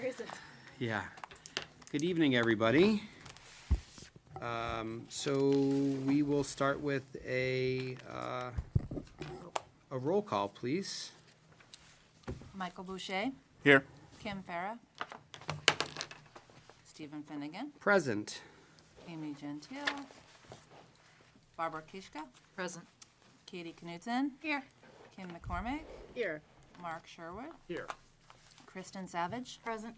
Present. Yeah. Good evening, everybody. So we will start with a roll call, please. Michael Boucher, Here. Kim Farah, Stephen Finnegan, Present. Amy Gentile, Barbara Kishka, Present. Katie Knudsen, Here. Kim McCormick, Here. Mark Sherwood, Here. Kristen Savage, Present.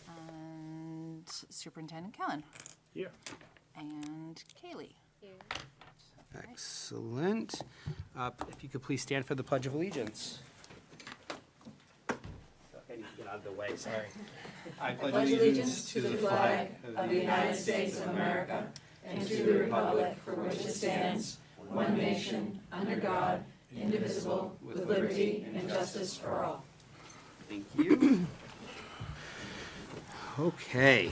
and Superintendent Kellen, Here. and Kaylee. Excellent. If you could please stand for the Pledge of Allegiance. I need to get out of the way, sorry. I pledge allegiance to the flag of the United States of America and to the republic for which it stands, one nation, under God, indivisible, with liberty and justice for all. Thank you. Okay.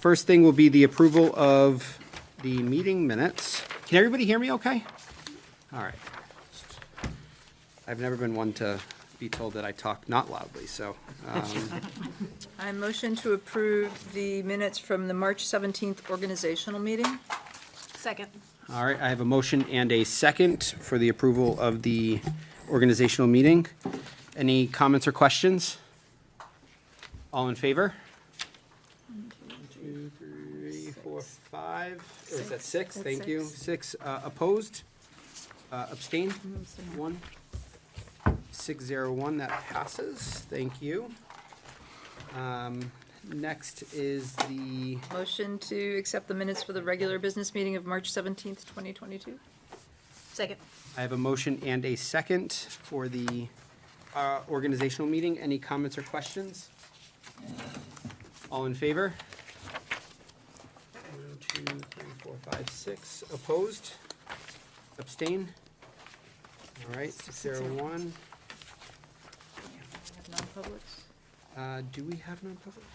First thing will be the approval of the meeting minutes. Can everybody hear me okay? All right. I've never been one to be told that I talk not loudly, so. I motion to approve the minutes from the March 17th organizational meeting. Second. All right, I have a motion and a second for the approval of the organizational meeting. Any comments or questions? All in favor? 1, 2, 3, 4, 5. Or is that 6? That's Thank you. 6 opposed? Abstain? 1. 601, that passes. Thank you. Next is the, Motion to accept the minutes for the regular business meeting of March 17th, 2022. Second. I have a motion and a second for the organizational meeting. Any comments or questions? All in favor? 1, 2, 3, 4, 5, 6. Opposed? Abstain? All right, 601. Non-publics? Do we have non-publics?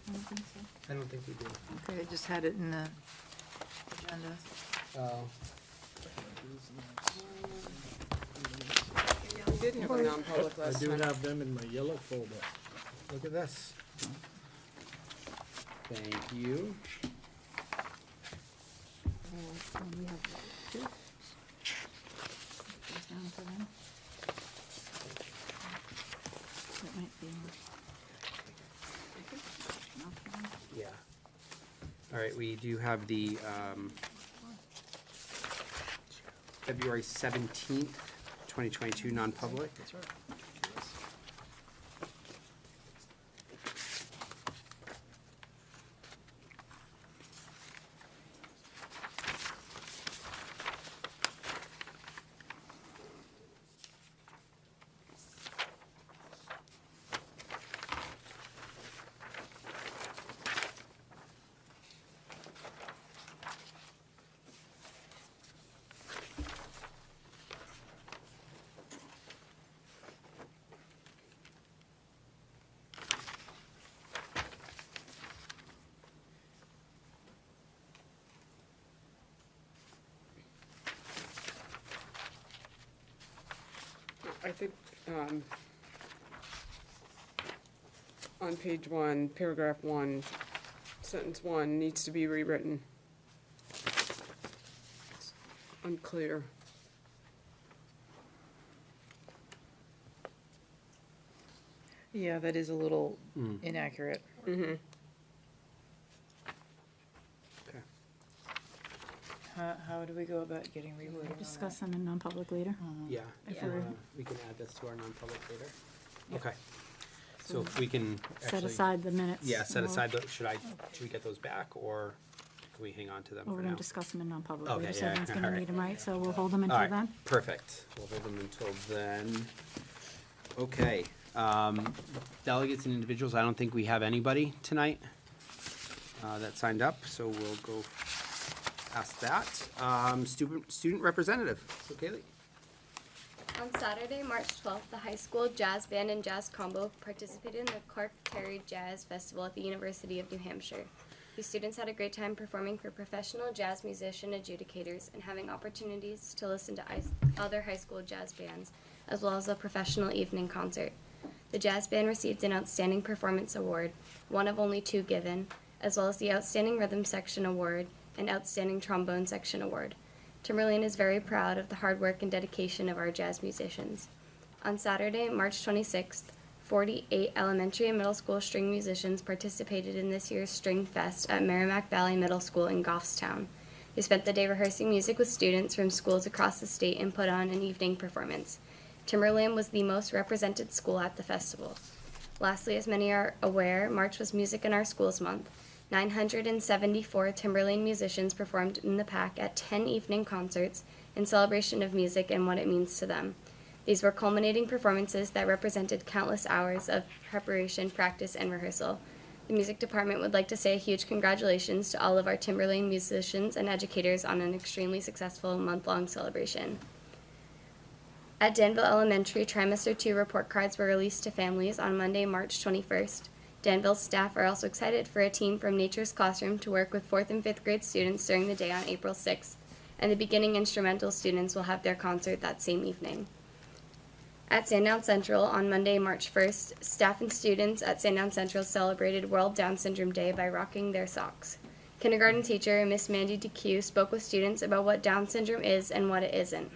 I don't think so. I don't think we do. Okay, I just had it in the agenda. Oh. We did have a non-public I last do time. have them in my yellow folder. Look at this. Thank you. Yeah. All right, we do have the February 17th, 2022 non-public. That's right. I think, on page 1, paragraph 1, sentence 1 needs to be rewritten. It's unclear. Yeah, that is a little inaccurate. Mm-hmm. Okay. How do we go about getting reworded on that? Discuss them in non-public later. Yeah, If uh, we're- we can add this to our non-public later. Okay. So if we can Set actually. aside the minutes. Yeah, set and we'll- aside, should we get those back, or can we hang on to them Well, for we're now? gonna discuss them in non-public Okay, later, so yeah, everyone's gonna alright. need them, right? So we'll hold them All until right, then. perfect. We'll hold them until then. Okay, delegates and individuals, I don't think we have anybody tonight that signed up, so we'll go past that. Student representative, so Kaylee. On Saturday, March 12th, the high school jazz band and jazz combo participated in the Clark Terry Jazz Festival at the University of New Hampshire. These students had a great time performing for professional jazz musician adjudicators and having opportunities to listen to other high school jazz bands, as well as a professional evening concert. The jazz band received an Outstanding Performance Award, one of only 2 given, as well as the Outstanding Rhythm Section Award and Outstanding Trombone Section Award. Timberlane is very proud of the hard work and dedication of our jazz musicians. On Saturday, March 26th, 48 elementary and middle school string musicians participated in this year's String Fest at Merrimack Valley Middle School in Goffstown. They spent the day rehearsing music with students from schools across the state and put on an evening performance. Timberlane was the most represented school at the festival. Lastly, as many are aware, March was Music in Our Schools Month. 974 Timberlane musicians performed in the PAC at 10 evening concerts in celebration of music and what it means to them. These were culminating performances that represented countless hours of preparation, practice, and rehearsal. The music department would like to say a huge congratulations to all of our Timberlane musicians and educators on an extremely successful month-long celebration. At Danville Elementary, Trimester 2 report cards were released to families on Monday, March 21st. Danville staff are also excited for a team from Nature's Classroom to work with 4th and 5th grade students during the day on April 6th, and the beginning instrumental students will have their concert that same evening. At Sandown Central on Monday, March 1st, staff and students at Sandown Central celebrated World Down Syndrome Day by rocking their socks. Kindergarten teacher Miss Mandy DeQ spoke with students about what Down syndrome is and what it isn't.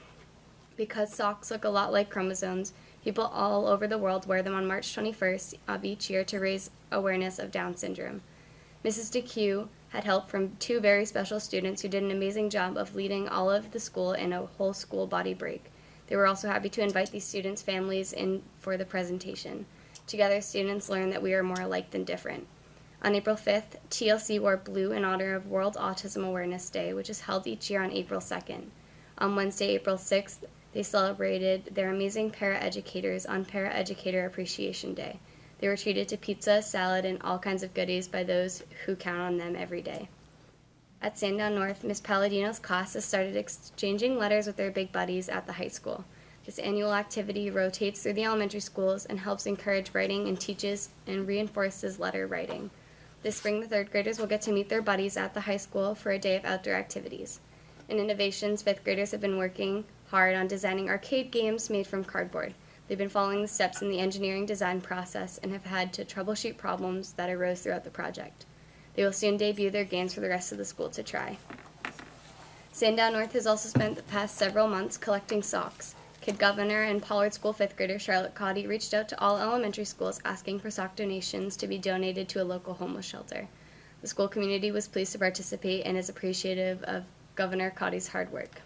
Because socks look a lot like chromosomes, people all over the world wear them on March 21st of each year to raise awareness of Down syndrome. Mrs. DeQ had help from 2 very special students who did an amazing job of leading all of the school in a whole school body break. They were also happy to invite these students' families in for the presentation. Together, students learned that we are more alike than different. On April 5th, TLC wore blue in honor of World Autism Awareness Day, which is held each year on April 2nd. On Wednesday, April 6th, they celebrated their amazing para-educators on Para-Educator Appreciation Day. They were treated to pizza, salad, and all kinds of goodies by those who count on them every day. At Sandown North, Miss Palladino's class has started exchanging letters with their big buddies at the high school. This annual activity rotates through the elementary schools and helps encourage writing and teaches and reinforces letter writing. This spring, the 3rd graders will get to meet their buddies at the high school for a day of outdoor activities. In innovations, 5th graders have been working hard on designing arcade games made from cardboard. They've been following the steps in the engineering design process and have had to troubleshoot problems that arose throughout the project. They will soon debut their games for the rest of the school to try. Sandown North has also spent the past several months collecting socks. Kid Governor and Pollard School 5th grader Charlotte Cotty reached out to all elementary schools asking for sock donations to be donated to a local homeless shelter. The school community was pleased to participate and is appreciative of Governor Cotty's hard work.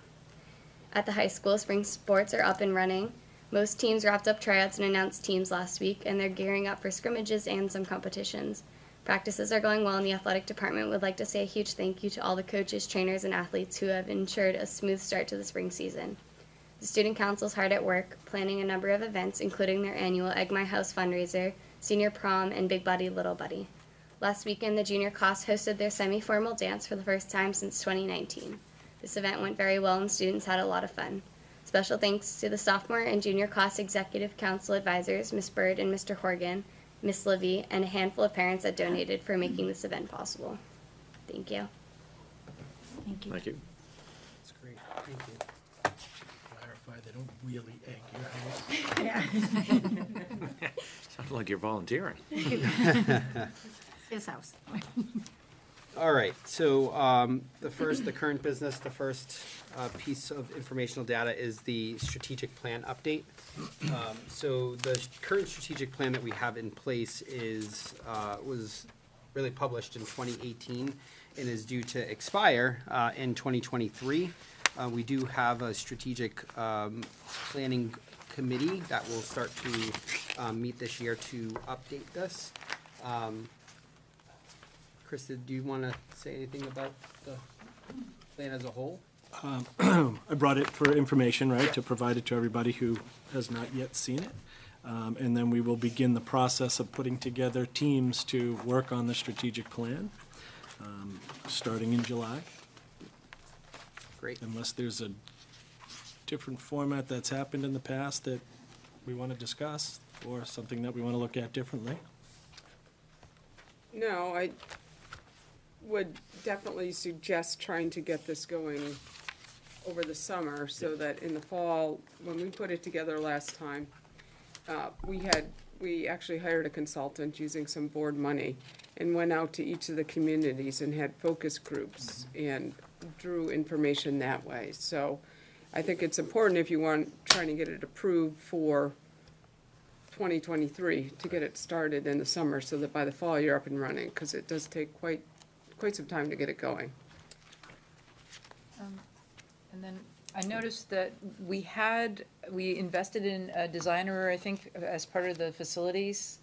At the high school, spring sports are up and running. Most teams wrapped up tryouts and announced teams last week, and they're gearing up for scrimmages and some competitions. Practices are going well, and the athletic department would like to say a huge thank you to all the coaches, trainers, and athletes who have ensured a smooth start to the spring season. The student council is hard at work, planning a number of events, including their annual Egg My House fundraiser, senior prom, and Big Buddy Little Buddy. Last weekend, the junior class hosted their semi-formal dance for the first time since 2019. This event went very well, and students had a lot of fun. Special thanks to the sophomore and junior class executive council advisors, Ms. Bird and Mr. Horgan, Ms. Livy, and a handful of parents that donated for making this event possible. Thank you. Thank you. Thank you. That's great, thank you. Clarify, they don't really egg your house. Sounds like you're volunteering. His house. All right, so the current business, the first piece of informational data is the strategic plan update. So the current strategic plan that we have in place was really published in 2018 and is due to expire in 2023. We do have a strategic planning committee that will start to meet this year to update this. Krista, do you want to say anything about the plan as a whole? I brought it for information, right, to provide it to everybody who has not yet seen it. And then we will begin the process of putting together teams to work on the strategic plan, starting in July. Great. Unless there's a different format that's happened in the past that we want to discuss, or something that we want to look at differently. No, I would definitely suggest trying to get this going over the summer so that in the fall, when we put it together last time, we had we actually hired a consultant using some board money and went out to each of the communities and had focus groups and drew information that way. So I think it's important if you want, trying to get it approved for 2023, to get it started in the summer so that by the fall you're up and running, because it does take quite some time to get it going. And then I noticed that we invested in a designer, I think, as part of the facilities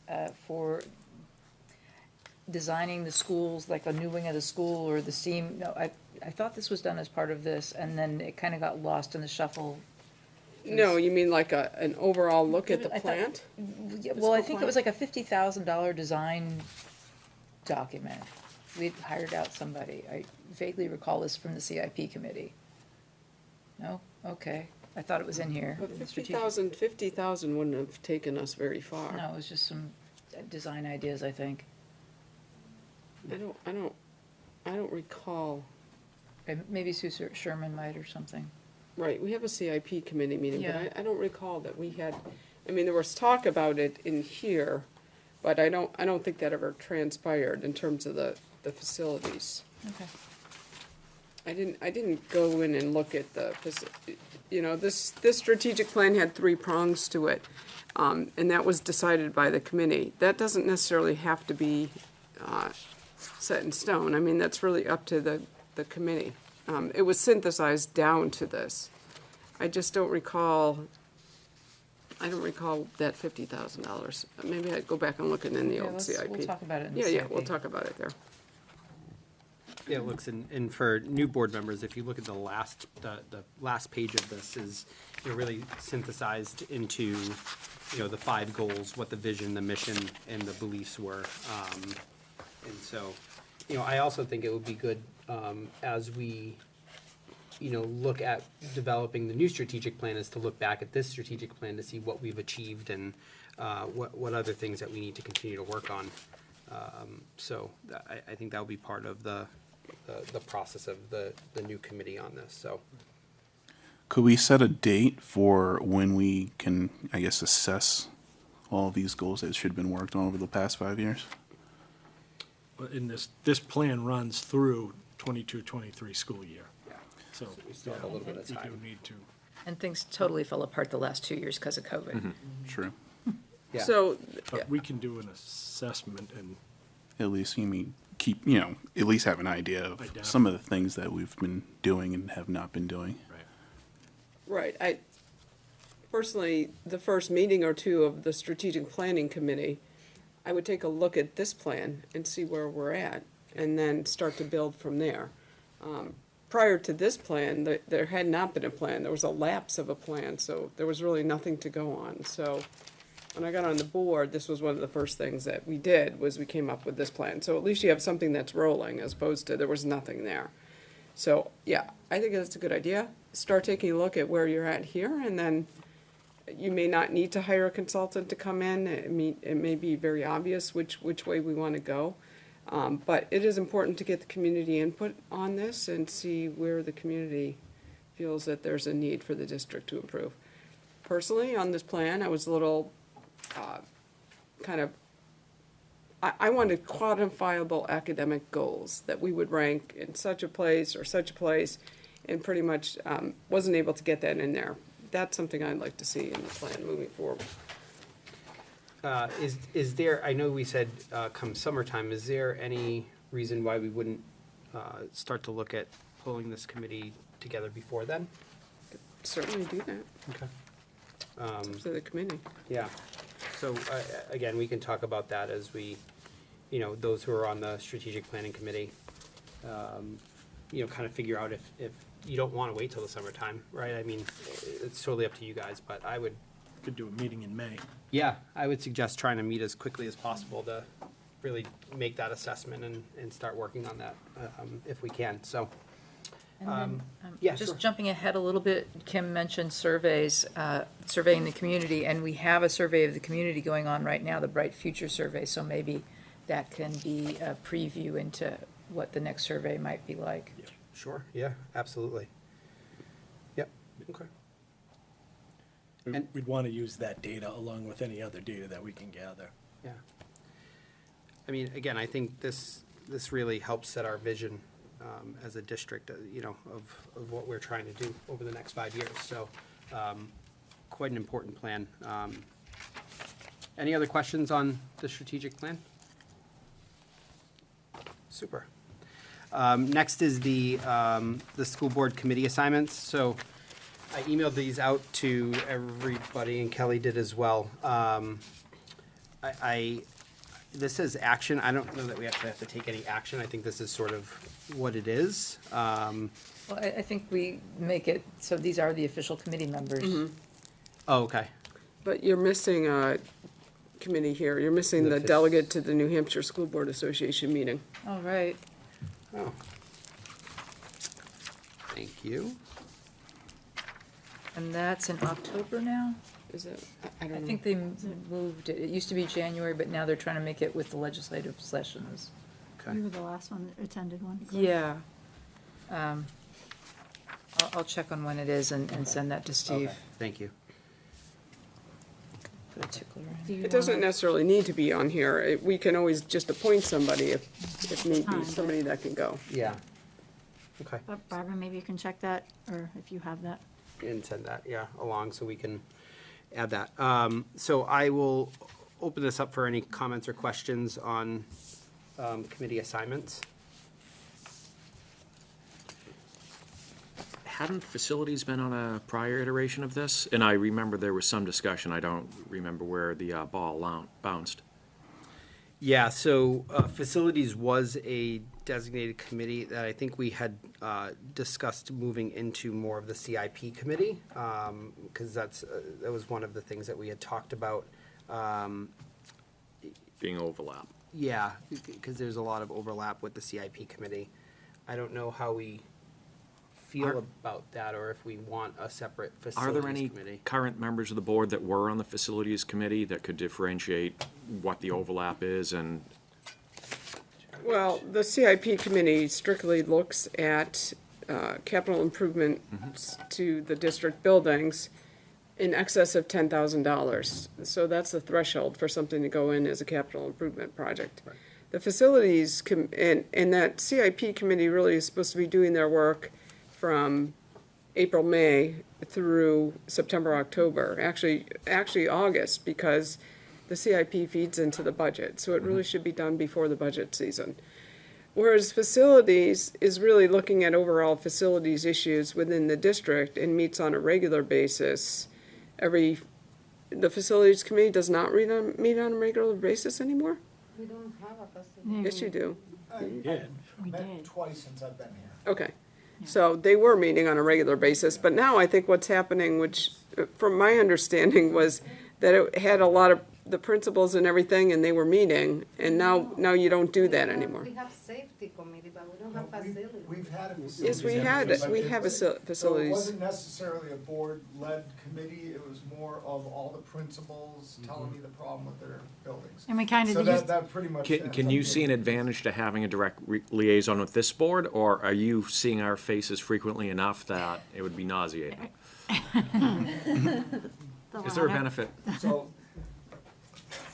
for designing the schools, like a new wing of the school or the STEAM. No, I thought this was done as part of this, and then it kind of got lost in the shuffle. No, you mean like an overall look at the I thought- plant? Yeah, well, I think it was like a $50,000 design document. We hired out somebody. I vaguely recall this from the CIP committee. No? Okay. I thought it was in here. But in the strategic- 50,000 wouldn't have taken us very far. No, it was just some design ideas, I think. I don't recall. Maybe Sue Sherman might or something. Right, we have a CIP committee meeting, but Yeah. I don't recall that we had, I mean, there was talk about it in here, but I don't think that ever transpired in terms of the facilities. Okay. I didn't go in and look at this strategic plan had 3 prongs to it, and that was decided by the committee. That doesn't necessarily have to be set in stone. I mean, that's really up to the committee. It was synthesized down to this. I just don't recall, that $50,000. Maybe I'd go back and look in the old CIP. We'll talk about it in the Yeah, CIP. yeah, we'll talk about it there. Yeah, it looks, and for new board members, if you look at the last page of this is, really synthesized into, the 5 goals, what the vision, the mission, and the beliefs were. And so, I also think it would be good, as we, look at developing the new strategic plan, is to look back at this strategic plan to see what we've achieved and, what other things that we need to continue to work on. So I think that will be part of the process of the new committee on this, so. Could we set a date for when we can, I guess, assess all of these goals that should have been worked on over the past 5 years? Well, in this plan runs through 22-23 school year. Yeah. So we still have a little bit of we time. do need to. And things totally fell apart the last 2 years because of COVID. True. Yeah. So, But we can do an assessment and At least keep, at least have an idea of Identify. some of the things that we've been doing and have not been doing. right, I, personally, the first meeting or two of the strategic planning committee, I would take a look at this plan and see where we're at, and then start to build from there. Prior to this plan, there had not been a plan, there was a lapse of a plan, so there was really nothing to go on, so when I got on the board, this was one of the first things that we did, was we came up with this plan, so at least you have something that's rolling, as opposed to there was nothing there. So, yeah, I think that's a good idea, start taking a look at where you're at here, and then you may not need to hire a consultant to come in. It may be very obvious which way we want to go. But it is important to get the community input on this and see where the community feels that there's a need for the district to improve. Personally, on this plan, I was a little I wanted quantifiable academic goals that we would rank in such a place or such a place, and pretty much wasn't able to get that in there. That's something I'd like to see in the plan moving forward. Is there, I know we said come summertime, is there any reason why we wouldn't start to look at pulling this committee together before then? Certainly do that, Okay. it's up to the committee. Yeah, so again, we can talk about that as we, those who are on the strategic planning committee, kind of figure out if you don't want to wait till the summertime, right? I mean, it's totally up to you guys, but I would. Could do a meeting in May. Yeah, I would suggest trying to meet as quickly as possible to really make that assessment and start working on that, if we can, so. And then, yeah, just sure. jumping ahead a little bit, Kim mentioned surveys, surveying the community, and we have a survey of the community going on right now, the Bright Future Survey, so maybe that can be a preview into what the next survey might be like. Sure, yeah, absolutely. Yep, okay. And- We'd want to use that data along with any other data that we can gather. Yeah. I mean, again, I think this really helps set our vision as a district, of what we're trying to do over the next 5 years. So, quite an important plan. Any other questions on the strategic plan? Super. Next is the school board committee assignments. So I emailed these out to everybody, and Kelly did as well. This says action. I don't know that we actually have to take any action. I think this is sort of what it is. Well, I think we make it, so these are the official committee members. Oh, okay. But you're missing a committee here. You're missing the delegate to the New Hampshire School Board Association meeting. All right. Oh. Thank you. And that's in October now? Is it? I I don't know. think they moved it. It used to be January, but now they're trying to make it with the legislative sessions. Okay. You were the last one that attended one. correct? Yeah. I'll check on when it is and send that to Steve. Okay. Thank you. Put a tickler in. Do you It doesn't wanna- necessarily need to be on here. We can always just appoint somebody if need be, Fine, somebody that can go. Yeah. Okay. But Barbara, maybe you can check that, or if you have that. And send that, yeah, along so we can add that. So I will open this up for any comments or questions on committee assignments. Hadn't facilities been on a prior iteration of this? And I remember there was some discussion. I don't remember where the ball bounced. Yeah, so facilities was a designated committee that I think we had discussed moving into more of the CIP committee, because that was one of the things that we had talked about. Being overlap. Yeah, because there's a lot of overlap with the CIP committee. I don't know how we feel about that, or if we want a separate Are facilities there any committee. current members of the board that were on the facilities committee that could differentiate what the overlap is and Well, the CIP committee strictly looks at capital improvements to the district buildings in excess of $10,000. So that's the threshold for something to go in as a capital improvement project. Right. The facilities, and that CIP committee really is supposed to be doing their work from April, May through September, October, actually August, because the CIP feeds into the budget, so it really should be done before the budget season. Whereas facilities is really looking at overall facilities issues within the district and meets on a regular basis. The facilities committee does not meet on a regular basis anymore? We don't have a facility. Yes, you do. did. We Met did. twice since I've been here. Okay. So they were meeting on a regular basis, but now I think what's happening, which from my understanding was that it had a lot of the principals and everything, and they were meeting, and now you don't do that anymore. We have safety committee, but we don't have No, facility. We've had a facilities. Yes, we have So it facilities. wasn't necessarily a board-led committee, it was more of all the principals telling me the problem with their buildings. And we kind So of that, used, that pretty much. Can ends you up see an being- advantage to having a direct liaison with this board, or are you seeing our faces frequently enough that it would be nauseating? Is there a benefit? So,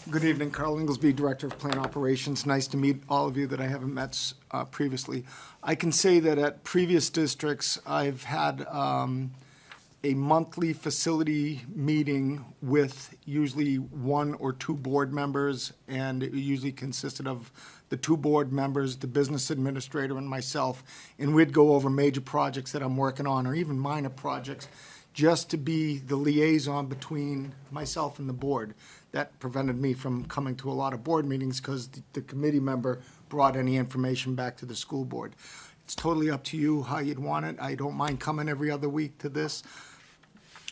good evening, Carl Inglesby, Director of Plant Operations. Nice to meet all of you that I haven't met previously. I can say that at previous districts, I've had a monthly facility meeting with usually one or two board members, and it usually consisted of the two board members, the business administrator, and myself, and we'd go over major projects that I'm working on, or even minor projects, just to be the liaison between myself and the board. That prevented me from coming to a lot of board meetings because the committee member brought any information back to the school board. It's totally up to you how you'd want it. I don't mind coming every other week to this,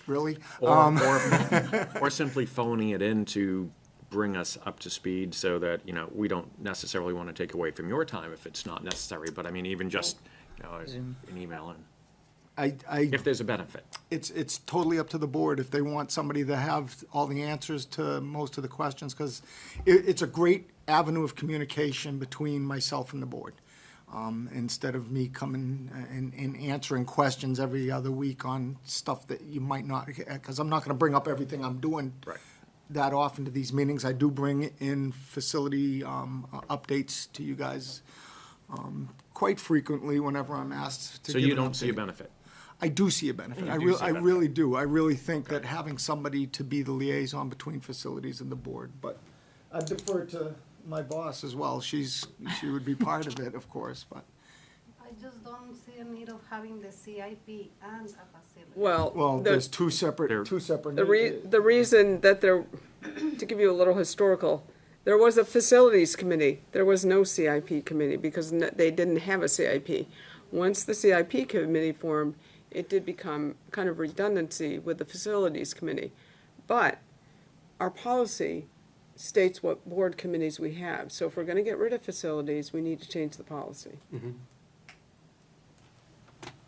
really. Or simply phoning it in to bring us up to speed so that, we don't necessarily want to take away from your time if it's not necessary, but I mean, even just, an email and if there's a benefit. It's totally up to the board if they want somebody to have all the answers to most of the questions, because it's a great avenue of communication between myself and the board. instead of me coming and answering questions every other week on stuff that you might not, because I'm not gonna bring up everything I'm doing that often to these meetings. I do bring in facility updates to you guys quite frequently whenever I'm asked to So give you an don't see a update. benefit? I do see a benefit. You I do really, see a I benefit. really do. I really think that having somebody to be the liaison between facilities and the board, but I defer to my boss as well. She would be part of it, of course, but. I just don't see a need of having the CIP and a facility. Well, there's two separate. The reason that there, to give you a little historical, there was a facilities committee. There was no CIP committee because they didn't have a CIP. Once the CIP committee formed, it did become kind of redundancy with the facilities committee. But our policy states what board committees we have. So if we're gonna get rid of facilities, we need to change the policy.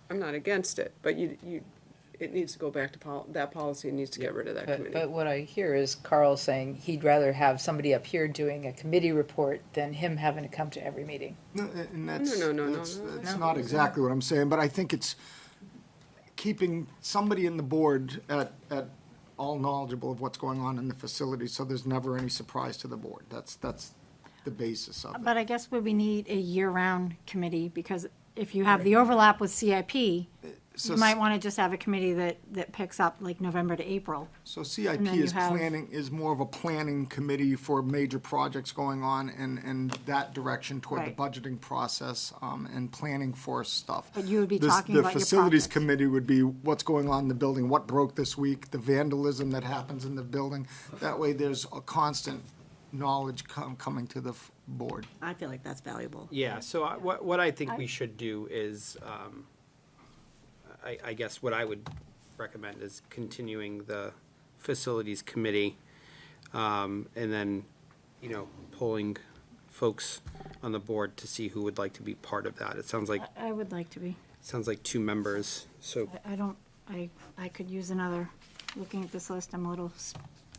I'm not against it, but it needs to go back to that policy needs to get rid of that committee. But what I hear is Carl saying he'd rather have somebody up here doing a committee report than him having to come to every meeting. No, and that's, No. that's not exactly what I'm saying, but I think it's keeping somebody in the board at all knowledgeable of what's going on in the facility, so there's never any surprise to the board. That's the basis of it. But I guess where we need a year-round committee, because if you have the overlap with CIP, So you might want to just have a committee that picks up like November to April. So CIP And then you is have- is more of a planning committee for major projects going on and that direction toward the Right. budgeting process, and planning for stuff. But you would be This- talking about your The facilities projects. committee would be what's going on in the building, what broke this week, the vandalism that happens in the building. That way, there's a constant knowledge coming to the board. I feel like that's valuable. Yeah, so what I think we should do is, I guess what I would recommend is continuing the facilities committee, and then, polling folks on the board to see who would like to be part of that. It sounds like, I would like to be. 2 members, so, I could use another, looking at this list, I'm a little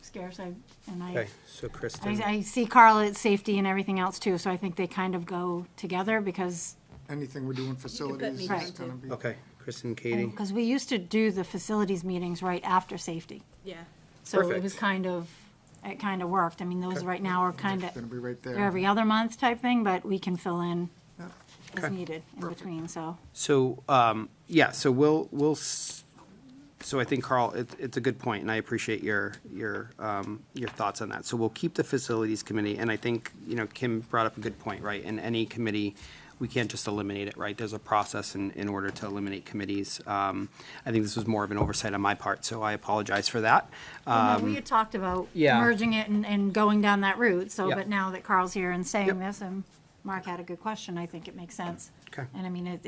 scarce, okay, so Kristen. I see Carl at safety and everything else too, so I think they kind of go together because, Anything we're doing facilities me is down, gonna be. Okay, Kristen, Katie. because we used to do the facilities meetings right after safety. Yeah. So it Perfect. was it kind of worked. I mean, those Okay. right now are kind of, Gonna be right there. they're every other month type thing, but we can fill in Yeah. as Okay. needed in between, so. So, so I think, Carl, it's a good point, and I appreciate your thoughts on that. So we'll keep the facilities committee, and I think, Kim brought up a good point, right? In any committee, we can't just eliminate it, right? There's a process in order to eliminate committees. I think this was more of an oversight on my part, so I apologize for that. Well, no, we had talked about yeah. merging it and going down that route, so, Yep. but now that Carl's here and Yep. saying this, and Mark had a good question, I think it makes sense. Okay. And I mean, I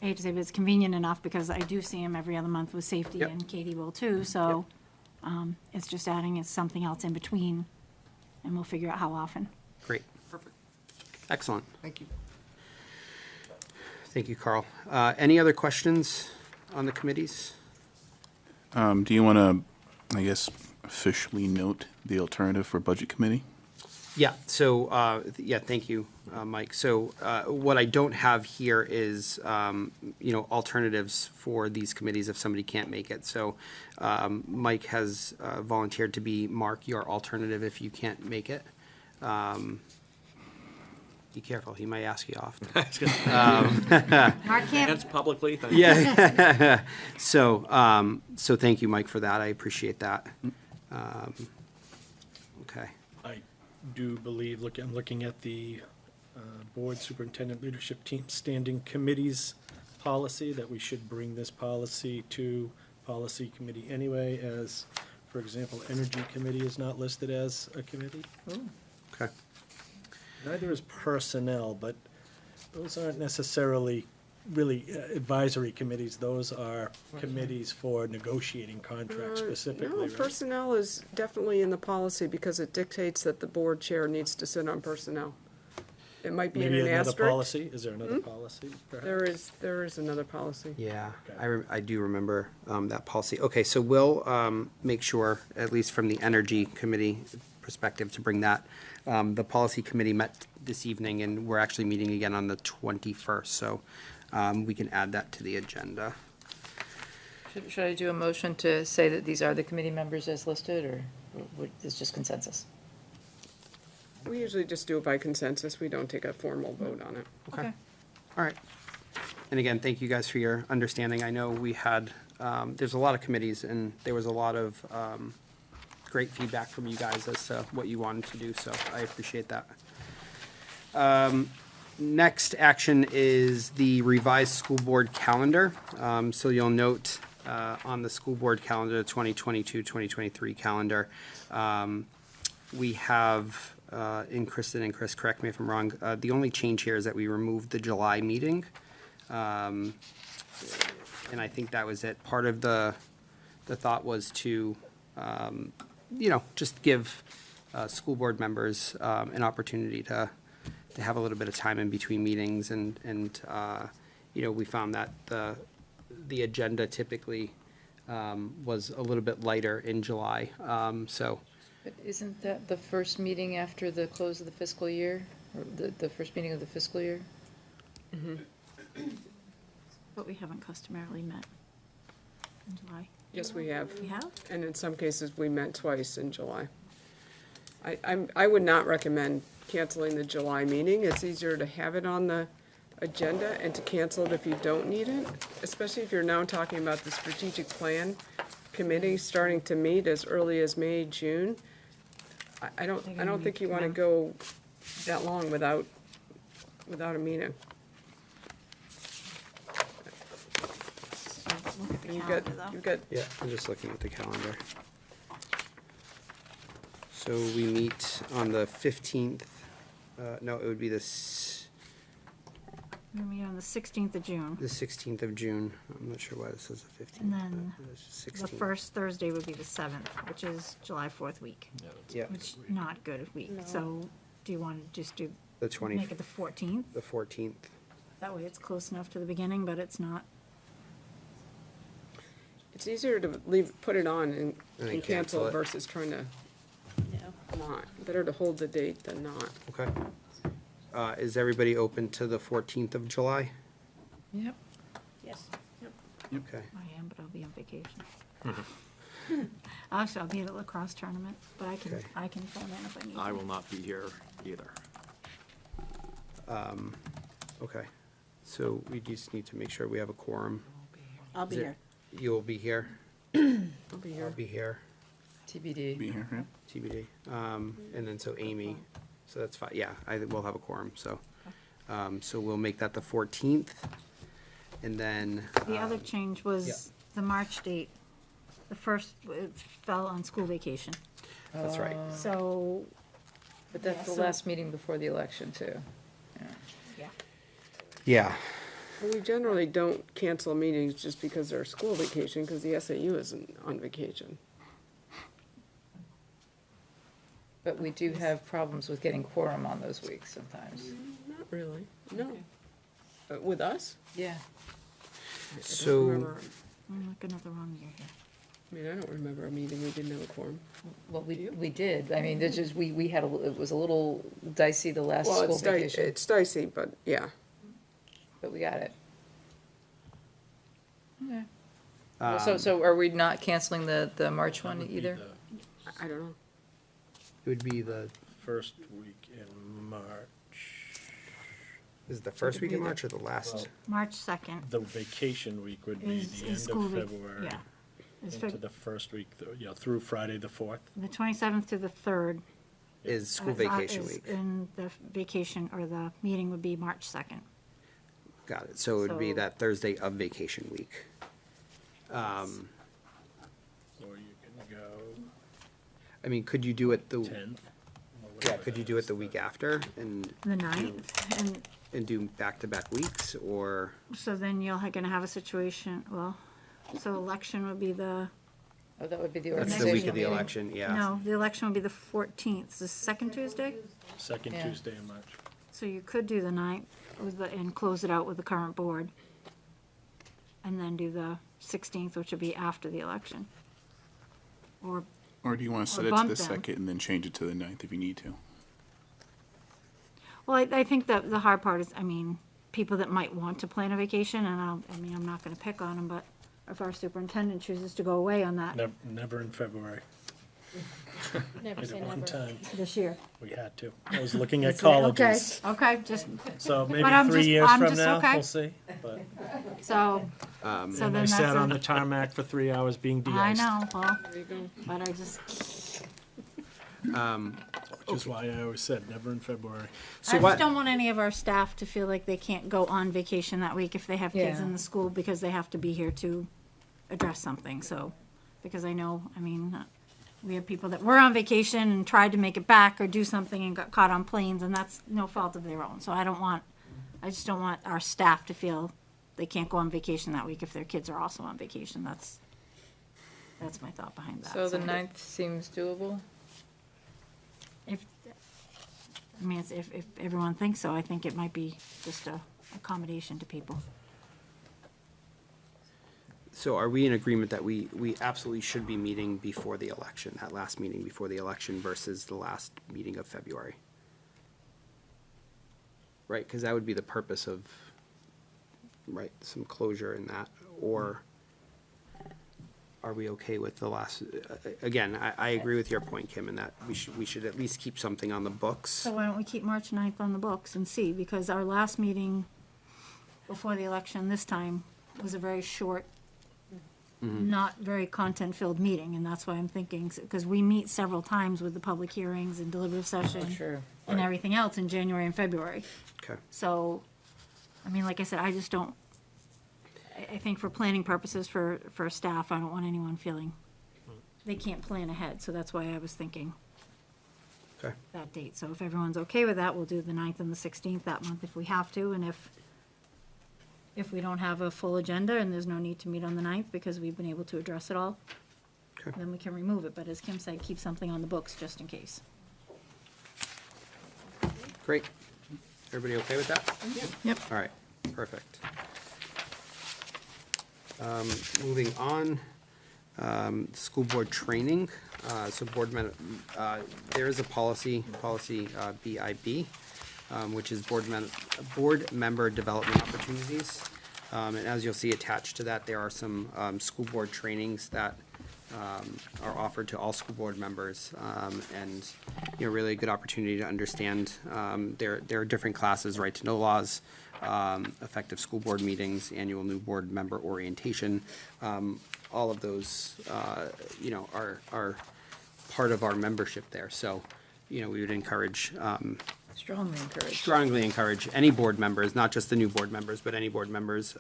hate to say, but it's convenient enough, because I do see him every other month with safety, Yep. and Katie will too, so, it's just adding something else in between, and we'll figure out how often. Great. Perfect. Excellent. Thank you. Thank you, Carl. Any other questions on the committees? Do you want to, I guess, officially note the alternative for budget committee? Yeah, so, thank you, Mike. So, what I don't have here is, alternatives for these committees if somebody can't make it. So, Mike has volunteered to be, Mark, your alternative if you can't make it. Be careful, he might ask you off. Mark can't, Hands publicly, thank you. Yeah. So thank you, Mike, for that. I appreciate that. Okay. I do believe, I'm looking at the Board Superintendent Leadership Team Standing Committees policy, that we should bring this policy to Policy Committee anyway, as, for example, Energy Committee is not listed as a committee. Okay. Neither is Personnel, but those aren't necessarily really advisory committees. Those are committees for negotiating contracts specifically, No, right? personnel is definitely in the policy because it dictates that the board chair needs to sit on personnel. It might be in Maybe an another asterisk. policy? Is there another policy, perhaps? There is another policy. Yeah, Okay. I do remember that policy. Okay, so we'll make sure, at least from the Energy Committee perspective to bring that. The policy committee met this evening, and we're actually meeting again on the 21st, so we can add that to the agenda. Should I do a motion to say that these are the committee members as listed, or is just consensus? We usually just do it by consensus. We don't take a formal vote on it. Okay. All right. And again, thank you guys for your understanding. I know we had, there's a lot of committees, and there was a lot of great feedback from you guys as to what you wanted to do, so I appreciate that. Next action is the revised school board calendar. So you'll note on the school board calendar, 2022-2023 calendar, we have, and Kristen and Chris, correct me if I'm wrong, the only change here is that we removed the July meeting. And I think that was it. Part of the thought was to, just give school board members an opportunity to have a little bit of time in between meetings, and we found that the agenda typically was a little bit lighter in July, so. But isn't that the first meeting after the close of the fiscal year, or the first meeting of the fiscal year? But we haven't customarily met in July. Yes, we have. We have? And in some cases, we met twice in July. I would not recommend canceling the July meeting. It's easier to have it on the agenda and to cancel it if you don't need it, especially if you're now talking about the strategic plan committee starting to meet as early as May, June. I don't think you want to go that long without a meeting. Look at the You've calendar, got, though. Yeah, I'm just looking at the calendar. So we meet on the 15th, no, it would be We meet on the 16th of June, the 16th of June. I'm not sure why this says the 15th. and then but it's the 16th. first Thursday would be the 7th, which is July 4th week, Yeah, which not good week. So do you want to just do, the make 20th, it the 14th? the 14th. That way it's close enough to the beginning, but it's not. it's easier to put it on And then and cancel cancel it. it versus trying to not. Better to hold the date than not. Okay. Is everybody open to the 14th of July? Yep. Yes. Okay. I am, but I'll be on vacation. Actually, I'll be at a lacrosse tournament, but Okay. I can phone in if I need to. I will not be here either. Okay. So we just need to make sure we have a quorum. I'll be Is it- here. You'll be here? I'll be I'll here. be here. TBD. Be here, yeah. TBD. And then so Amy, so that's fine, yeah, we'll have a quorum, so. So we'll make that the 14th, and then. The other change was the March date. The first, it fell on school vacation. That's right. So, But that's the so- last meeting before the election, too. yeah. Yeah, Well, we generally don't cancel meetings just because they're school vacation, because the SAU isn't on vacation. But we do have problems with getting quorum on those weeks sometimes. Not really, no. With us? Yeah. so, remember- I'm looking at the wrong year here. I mean, I don't remember a meeting we didn't have a quorum. Well, we did. I mean, it's just, we had, it was a little dicey the last Well, school it's vacation, it's dicey, but yeah. but we got it. Okay. um, So are we not canceling the March one either? I don't know. it would be the, First week in March. is it the first week in March or the last? March 2nd The vacation week would be is the end school of vac, February. yeah. It's Into Feb- the first week, through Friday the 4th. the 27th to the 3rd. Is school that vacation is- week. And the vacation, or the meeting would be March 2nd. Got it, so it would be So- that Thursday of vacation week. Or you can go I mean, could you do it the, 10th. yeah, could you do it the week after and, The 9th, and do back-to-back weeks, or? so then you're gonna have a situation, well, so election would be the, Oh, that would be the That's the organizational week of the meeting. election, yeah. no, the election would be the 14th, the second Tuesday? Second Yeah. Tuesday in March. So you could do the 9th with the, and close it out with the current board. And then do the 16th, which would be after the election. Or Or do you want to set Or it to bump the them. second and then change it to the 9th if you need to? Well, I think that the hard part is, I mean, people that might want to plan a vacation, and I'm not gonna pick on them, but if our superintendent chooses to go away on that Never in February. Never say At one never. time, this year. we had to. I was looking at Okay, colleges. okay, just, So maybe But I'm 3 just- years I'm from just now, okay. we'll see. But so and then I that's sat on the a, tarmac for 3 hours being de-iced. I know, well, There you go. but I just, Which is why I always said never in February. So I what? just don't want any of our staff to feel like they can't go on vacation that week if they have kids Yeah. in the school, because they have to be here to address something, so, because I know, I mean, we have people that were on vacation and tried to make it back or do something and got caught on planes, and that's no fault of their own, so I just don't want our staff to feel they can't go on vacation that week if their kids are also on vacation, that's my thought behind that. So the 9th seems doable? If, I mean, if everyone thinks so, I think it might be just a accommodation to people. So are we in agreement that we absolutely should be meeting before the election, that last meeting before the election versus the last meeting of February? Right, because that would be the purpose of, right, some closure in that, or are we okay with the last, again, I agree with your point, Kim, in that we should at least keep something on the books. So why don't we keep March 9th on the books and see, because our last meeting before the election this time was a very short, not very content-filled meeting, and that's why I'm thinking, because we meet several times with the public hearings and deliberative session Sure. and everything else in January and February. Okay. So, I mean, like I said, I just don't, I think for planning purposes for staff, I don't want anyone feeling they can't plan ahead, so that's why I was thinking Okay. that date. So if everyone's okay with that, we'll do the 9th and the 16th that month if we have to, and if we don't have a full agenda and there's no need to meet on the 9th because we've been able to address it all, Okay. then we can remove it, but as Kim said, keep something on the books just in case. Great. Everybody okay with that? Yep. All right, perfect. Moving on, school board training. So there is a policy BIB, which is board member development opportunities. And as you'll see attached to that, there are some school board trainings that are offered to all school board members, and, you know, really a good opportunity to understand, there are different classes, right to know laws, effective school board meetings, annual new board member orientation. All of those, you know, are part of our membership there. So, you know, we would encourage, strongly encourage any board members, not just the new board members, but any board members,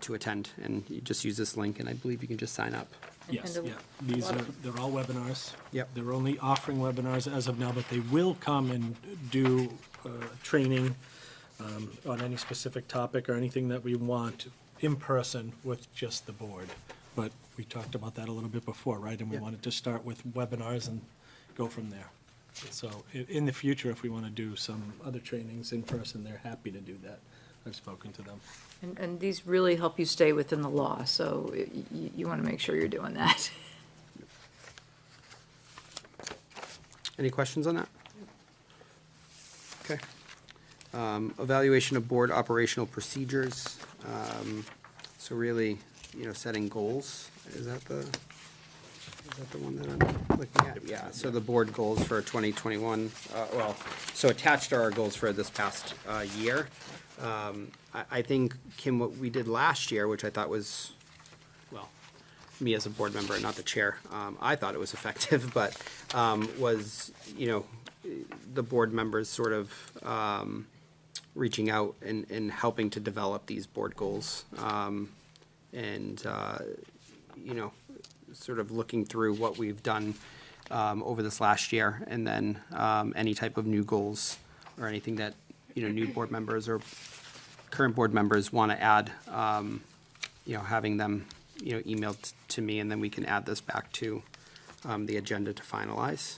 to attend. And you just use this link, and I believe you can just sign up. Yes, And yeah. These are, they're all webinars. Yep. They're only offering webinars as of now, but they will come and do training on any specific topic or anything that we want in person with just the board. But we talked about that a little bit before, right? And we Yep. wanted to start with webinars and go from there. So in the future, if we want to do some other trainings in person, they're happy to do that. I've spoken to them. And these really help you stay within the law, so you want to make sure you're doing that. Any questions on that? Okay. Evaluation of board operational procedures. So really, you know, setting goals. Is that the one that I'm looking at? Yeah, so the board goals for 2021, so attached are our goals for this past year. I think, Kim, what we did last year, which I thought was, well, me as a board member, not the chair, I thought it was effective, but was, you know, the board members sort of reaching out and helping to develop these board goals. And, you know, sort of looking through what we've done over this last year, and then any type of new goals or anything that, you know, new board members or current board members want to add, you know, having them, you know, emailed to me, and then we can add this back to the agenda to finalize.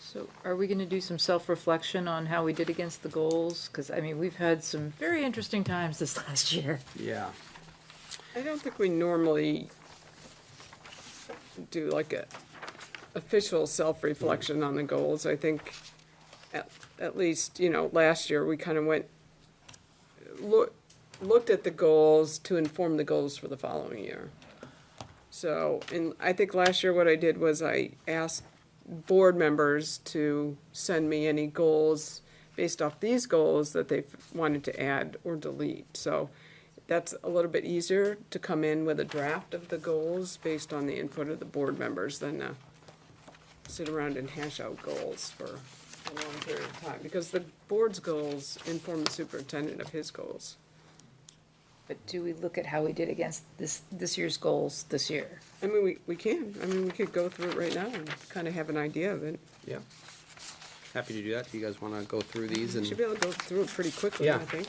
So are we going to do some self-reflection on how we did against the goals? Because, I mean, we've had some very interesting times this last year. Yeah. I don't think we normally do like a official self-reflection on the goals. I think at least, last year, we kind of looked at the goals to inform the goals for the following year. So, and I think last year what I did was I asked board members to send me any goals based off these goals that they wanted to add or delete. So that's a little bit easier to come in with a draft of the goals based on the input of the board members than sit around and hash out goals for a long period of time. Because the board's goals inform the superintendent of his goals. But do we look at how we did against this year's goals this year? I mean, we can. I mean, we could go through it right now and kind of have an idea of it. Yeah. Happy to do that. Do you guys want to go through these and? Should be able to go through it pretty quickly, Yeah. I think.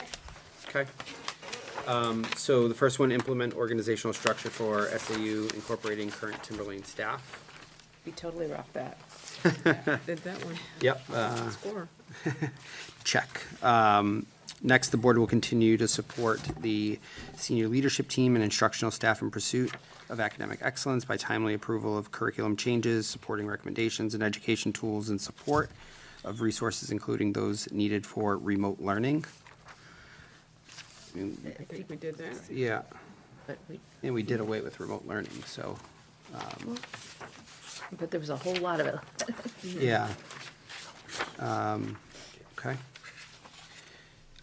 Okay. So the first one, implement organizational structure for SAU incorporating current Timberlane staff. We totally rocked that. Did that one. Yep. Score. Check. Next, the board will continue to support the senior leadership team and instructional staff in pursuit of academic excellence by timely approval of curriculum changes, supporting recommendations and education tools in support of resources, including those needed for remote learning. I think we did that. Yeah, But and we did away with remote learning, so, but there was a whole lot of it. yeah. Okay.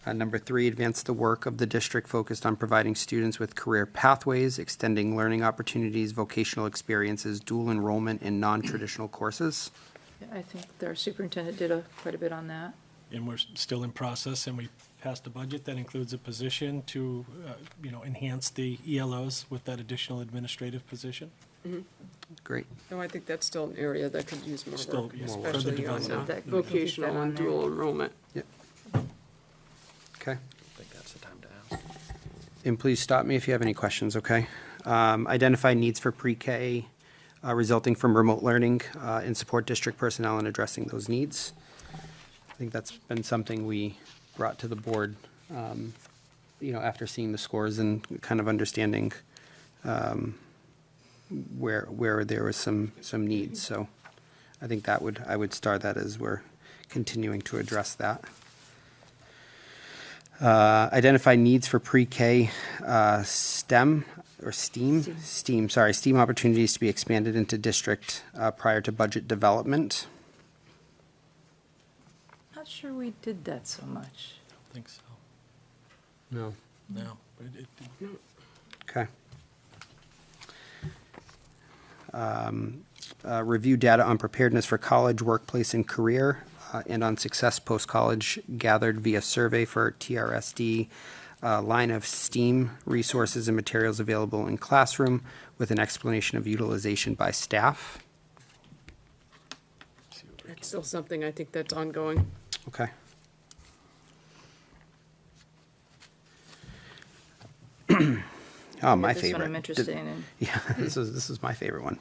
Number 3, advance the work of the district focused on providing students with career pathways, extending learning opportunities, vocational experiences, dual enrollment in non-traditional courses. I think our superintendent did quite a bit on that. And we're still in process, and we passed a budget that includes a position to, enhance the ELOs with that additional administrative position. Great. No, I think that's still an area that could use more Still, work, yes, further especially on development. the That- vocational keep that on and there. dual enrollment. Yep. Okay. I think that's the time to ask. And please stop me if you have any questions, okay? Identify needs for pre-K resulting from remote learning and support district personnel in addressing those needs. I think that's been something we brought to the board, after seeing the scores and kind of understanding where there was some needs. So I think I would star that as we're continuing to address that. Identify needs for pre-K STEM or STEAM opportunities to be expanded into district prior to budget development. Not sure we did that so much. I don't think so. No. No. But it, Okay. Review data on preparedness for college, workplace, and career, and on success post-college gathered via survey for TRSD, line of STEAM resources and materials available in classroom with an explanation of utilization by staff. That's still something I think that's ongoing. Okay. Oh, my This favorite. one I'm interested in. Yeah, this is my favorite one.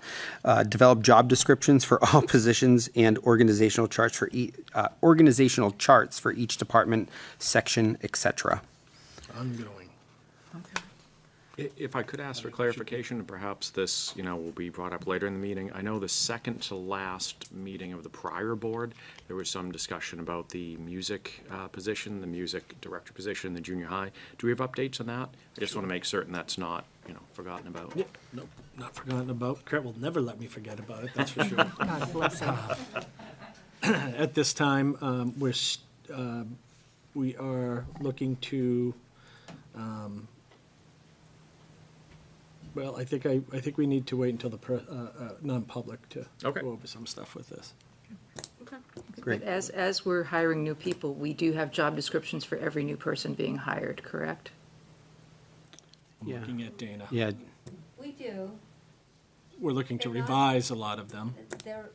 Develop job descriptions for all positions and organizational charts for each department, section, etc. ongoing. Okay. If I could ask for clarification, and perhaps this, will be brought up later in the meeting. I know the second to last meeting of the prior board, there was some discussion about the music position, the music director position in the junior high. Do we have updates on that? I just want to make certain that's not, forgotten about. Yep, nope, not forgotten about. Kurt will never let me forget about it, that's for sure. God bless him. At this time, we are looking to, I think we need to wait until the non-public to Okay. go over some stuff with this. Great. But as we're hiring new people, we do have job descriptions for every new person being hired, correct? I'm Yeah. looking at Dana. Yeah, We do. We're looking to They're not- revise a lot of them. They're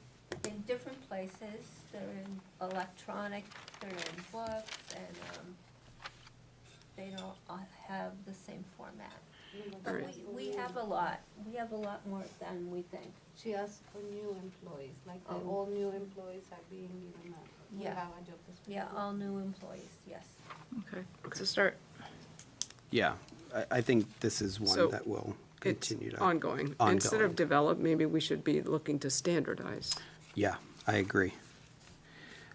in different places. They're in electronic, they're in books, and they don't all have the same format. But we have a lot. We have a lot more than we think. She asked for new employees, like all new employees are being given we Yeah. have a job description. Yeah, all new employees, yes. Okay, it's a start. yeah. I think this is So- one that will It's Continued ongoing. Instead of develop, maybe we should be looking to standardize. Yeah, I agree.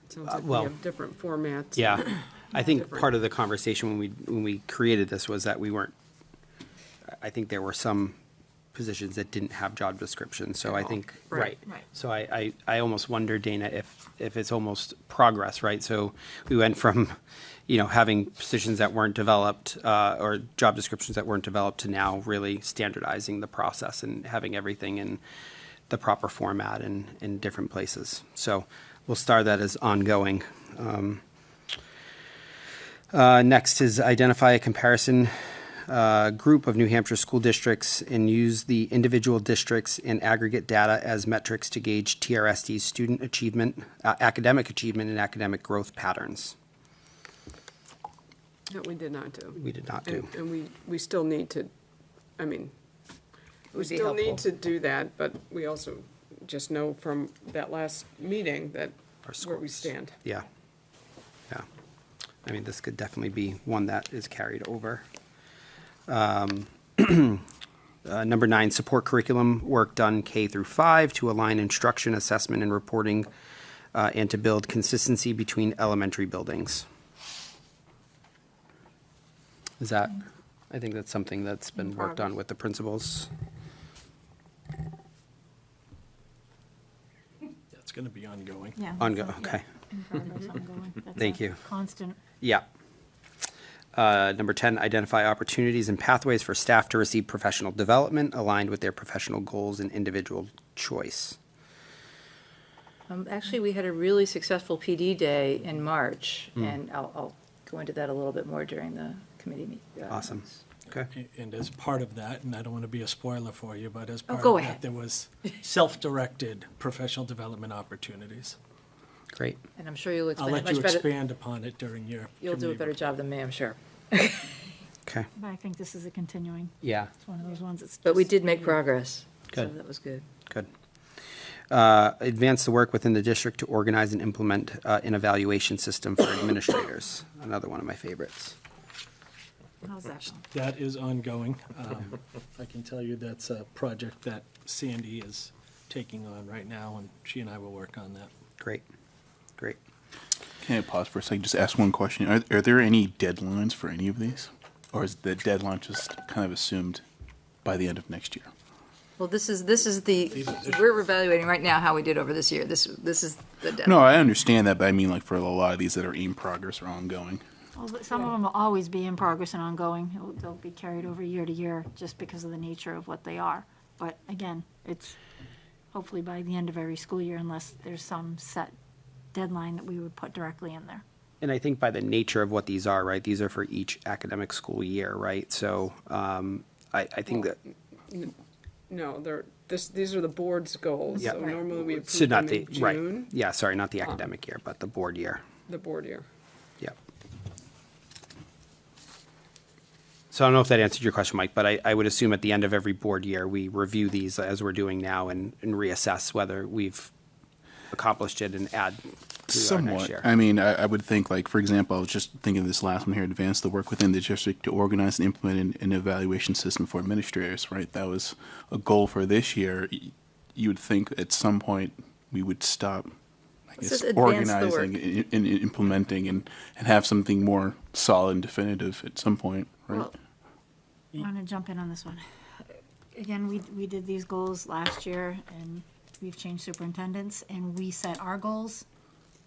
Sounds like we well, have different formats. Yeah, I think Different. part of the conversation when we created this was that we weren't, I think there were some positions that didn't have job descriptions, so I At all. think, Right. right. Right. So I almost wonder, Dana, if it's almost progress, right? So we went from, having positions that weren't developed, or job descriptions that weren't developed to now really standardizing the process and having everything in the proper format and in different places. So we'll start that as ongoing. Next is identify a comparison group of New Hampshire school districts and use the individual districts and aggregate data as metrics to gauge TRSD's student achievement, academic achievement, and academic growth patterns. That we did not do. We did not do. And we still need to, we Would be still need helpful. to do that, but we also just know from that last meeting that where we scores. stand. Yeah. Yeah. I mean, this could definitely be one that is carried over. Number 9, support curriculum work done K through 5 to align instruction, assessment, and reporting, and to build consistency between elementary buildings. I think that's something that's been worked on with the principals. That's going to be ongoing. Yeah. Okay. In progress, ongoing. That's Thank a you. Constant. Yeah. Number 10, identify opportunities and pathways for staff to receive professional development aligned with their professional goals and individual choice. Actually, we had a really successful PD day in March, and I'll go into that a little bit more during the committee meeting. Awesome. Okay. And as part of that, and I don't want to be a spoiler for you, but as part go of ahead. that, there was self-directed professional development opportunities. Great. And I'm sure you'll I'll explain it let much you better. expand upon it during your You'll do a committee better job than me, I'm sure. Okay. But I think this is a continuing. Yeah. It's one of those ones that's. But we just- did make progress, so Good. that was good. Good. Advance the work within the district to organize and implement an evaluation system for administrators. Another one of my favorites. How's that going? That is ongoing. I can tell you that's a project that Sandy is taking on right now, and she and I will work on that. Great. Great. Can I pause for a second? Just ask one question. Are there any deadlines for any of these? Or is the deadline just kind of assumed by the end of next year? Well, this is we're evaluating right now how we did over this year. This is the deadline. No, I understand that, but I mean like for a lot of these that are in progress or ongoing. Well, but some of them will always be in progress and ongoing. They'll be carried over year to year just because of the nature of what they are. But again, it's hopefully by the end of every school year unless there's some set deadline that we would put directly in there. And I think by the nature of what these are, right, these are for each academic school year, right? So I think that, No, these are the board's goals, Yeah. so Right. normally we so approve not them the, in right, June, yeah, sorry, not the academic year, but the board year, the board year. yep. So I don't know if that answered your question, Mike, but I would assume at the end of every board year, we review these as we're doing now and reassess whether we've accomplished it and add to our next Somewhat. year. I mean, I would think, like, for example, I was just thinking of this last one here, advance the work within the district to organize and implement an evaluation system for administrators, right? That was a goal for this year. You would think at some point we would stop, I Let's guess, just advance the organizing and implementing and have something more solid and definitive at some point, right? Well, I want to jump in on this one. Again, we did these goals last year, and we've changed superintendents, and we set our goals.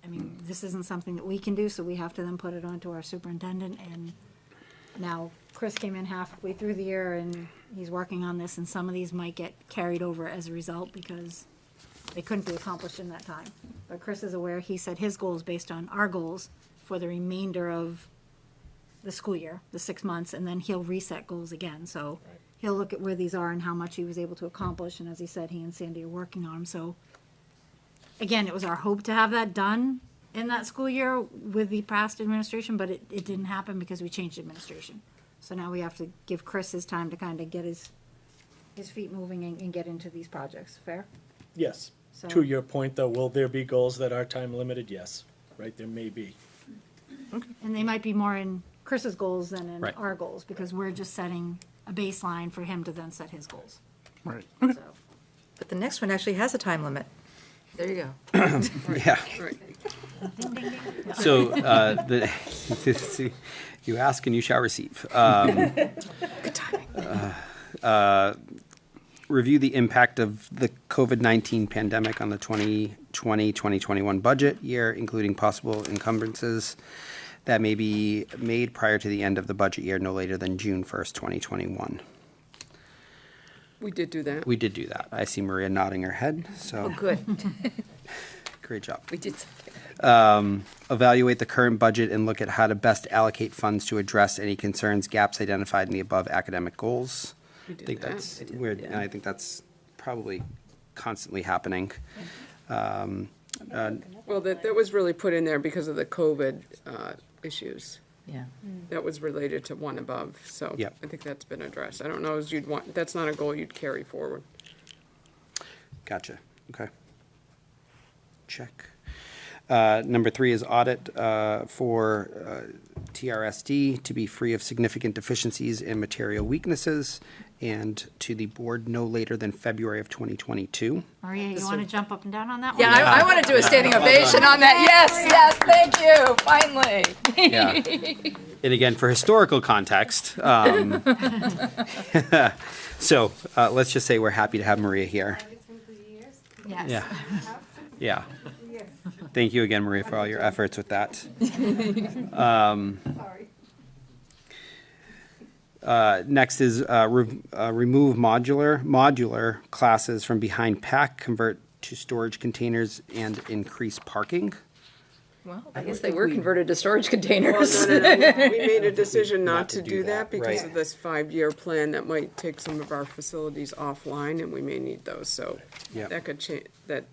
I mean, this isn't something that we can do, so we have to then put it onto our superintendent, and now Chris came in halfway through the year, and he's working on this, and some of these might get carried over as a result, because they couldn't be accomplished in that time. But Chris is aware, he set his goals based on our goals for the remainder of the school year, the 6 months, and then he'll reset goals again. So he'll look at where these are and how much he was able to accomplish, and as he said, he and Sandy are working on them. So again, it was our hope to have that done in that school year with the past administration, but it didn't happen because we changed administration. So now we have to give Chris his time to kind of get his feet moving and get into these projects. Fair? Yes. So- To your point, though, will there be goals that are time limited? Yes, right, there may be. And they might be more in Chris's goals than in Right. our goals, because we're just setting a baseline for him to then set his goals. Right. So, But the next one actually has a time limit. There you go. Yeah. Right. So, you ask and you shall receive. Good timing. Review the impact of the COVID-19 pandemic on the 2020-2021 budget year, including possible encumbrances that may be made prior to the end of the budget year, no later than June 1st, 2021. We did do that. We did do that. I see Maria nodding her head, so Oh, good. great job. We did something. Evaluate the current budget and look at how to best allocate funds to address any concerns, gaps identified in the above academic goals. We I did think that. that's weird, and I think that's probably constantly happening. Well, that was really put in there because of the COVID issues. Yeah. That was related to one above, so Yep. I think that's been addressed. I don't know as you'd want, that's not a goal you'd carry forward. Gotcha. Okay. Check. Number 3 is audit for TRSD to be free of significant deficiencies and material weaknesses, and to the board no later than February of 2022. Maria, you want to jump up and down on that one? Yeah, I want to do a standing ovation on that. Yes, thank you, finally. Yeah. And again, for historical context, so let's just say we're happy to have Maria here. Yes. Yeah. Yeah. Thank you again, Maria, for all your efforts with that. Next is remove modular classes from behind pack, convert to storage containers, and increase parking. Well, I guess they were converted to storage Well, containers. no, we made a decision not to do that because right. of this 5-year plan that might take some of our facilities offline, and we may need those, so Yep. that could change, that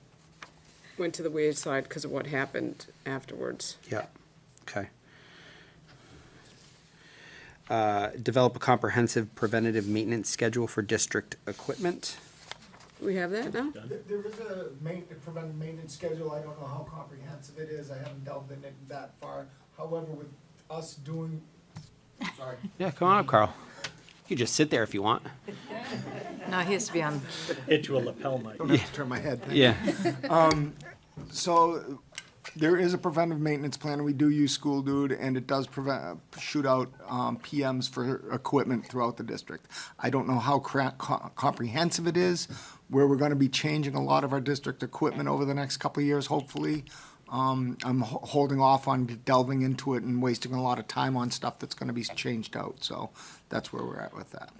went to the wayside because of what happened afterwards. Yeah, okay. Develop a comprehensive preventative maintenance schedule for district equipment. Do we have that now? There is a preventive maintenance schedule. I don't know how comprehensive it is. I haven't delved in it that far. However, with us doing, sorry. Yeah, come on up, Carl. You just sit there if you want. No, he has to be on. Hit you a lapel mic. Don't have to turn my head. Yeah. So there is a preventive maintenance plan. We do use School Dude, and it does shoot out PMs for equipment throughout the district. I don't know how comprehensive it is, where we're going to be changing a lot of our district equipment over the next couple of years, hopefully. I'm holding off on delving into it and wasting a lot of time on stuff that's going to be changed out. So that's where we're at with that.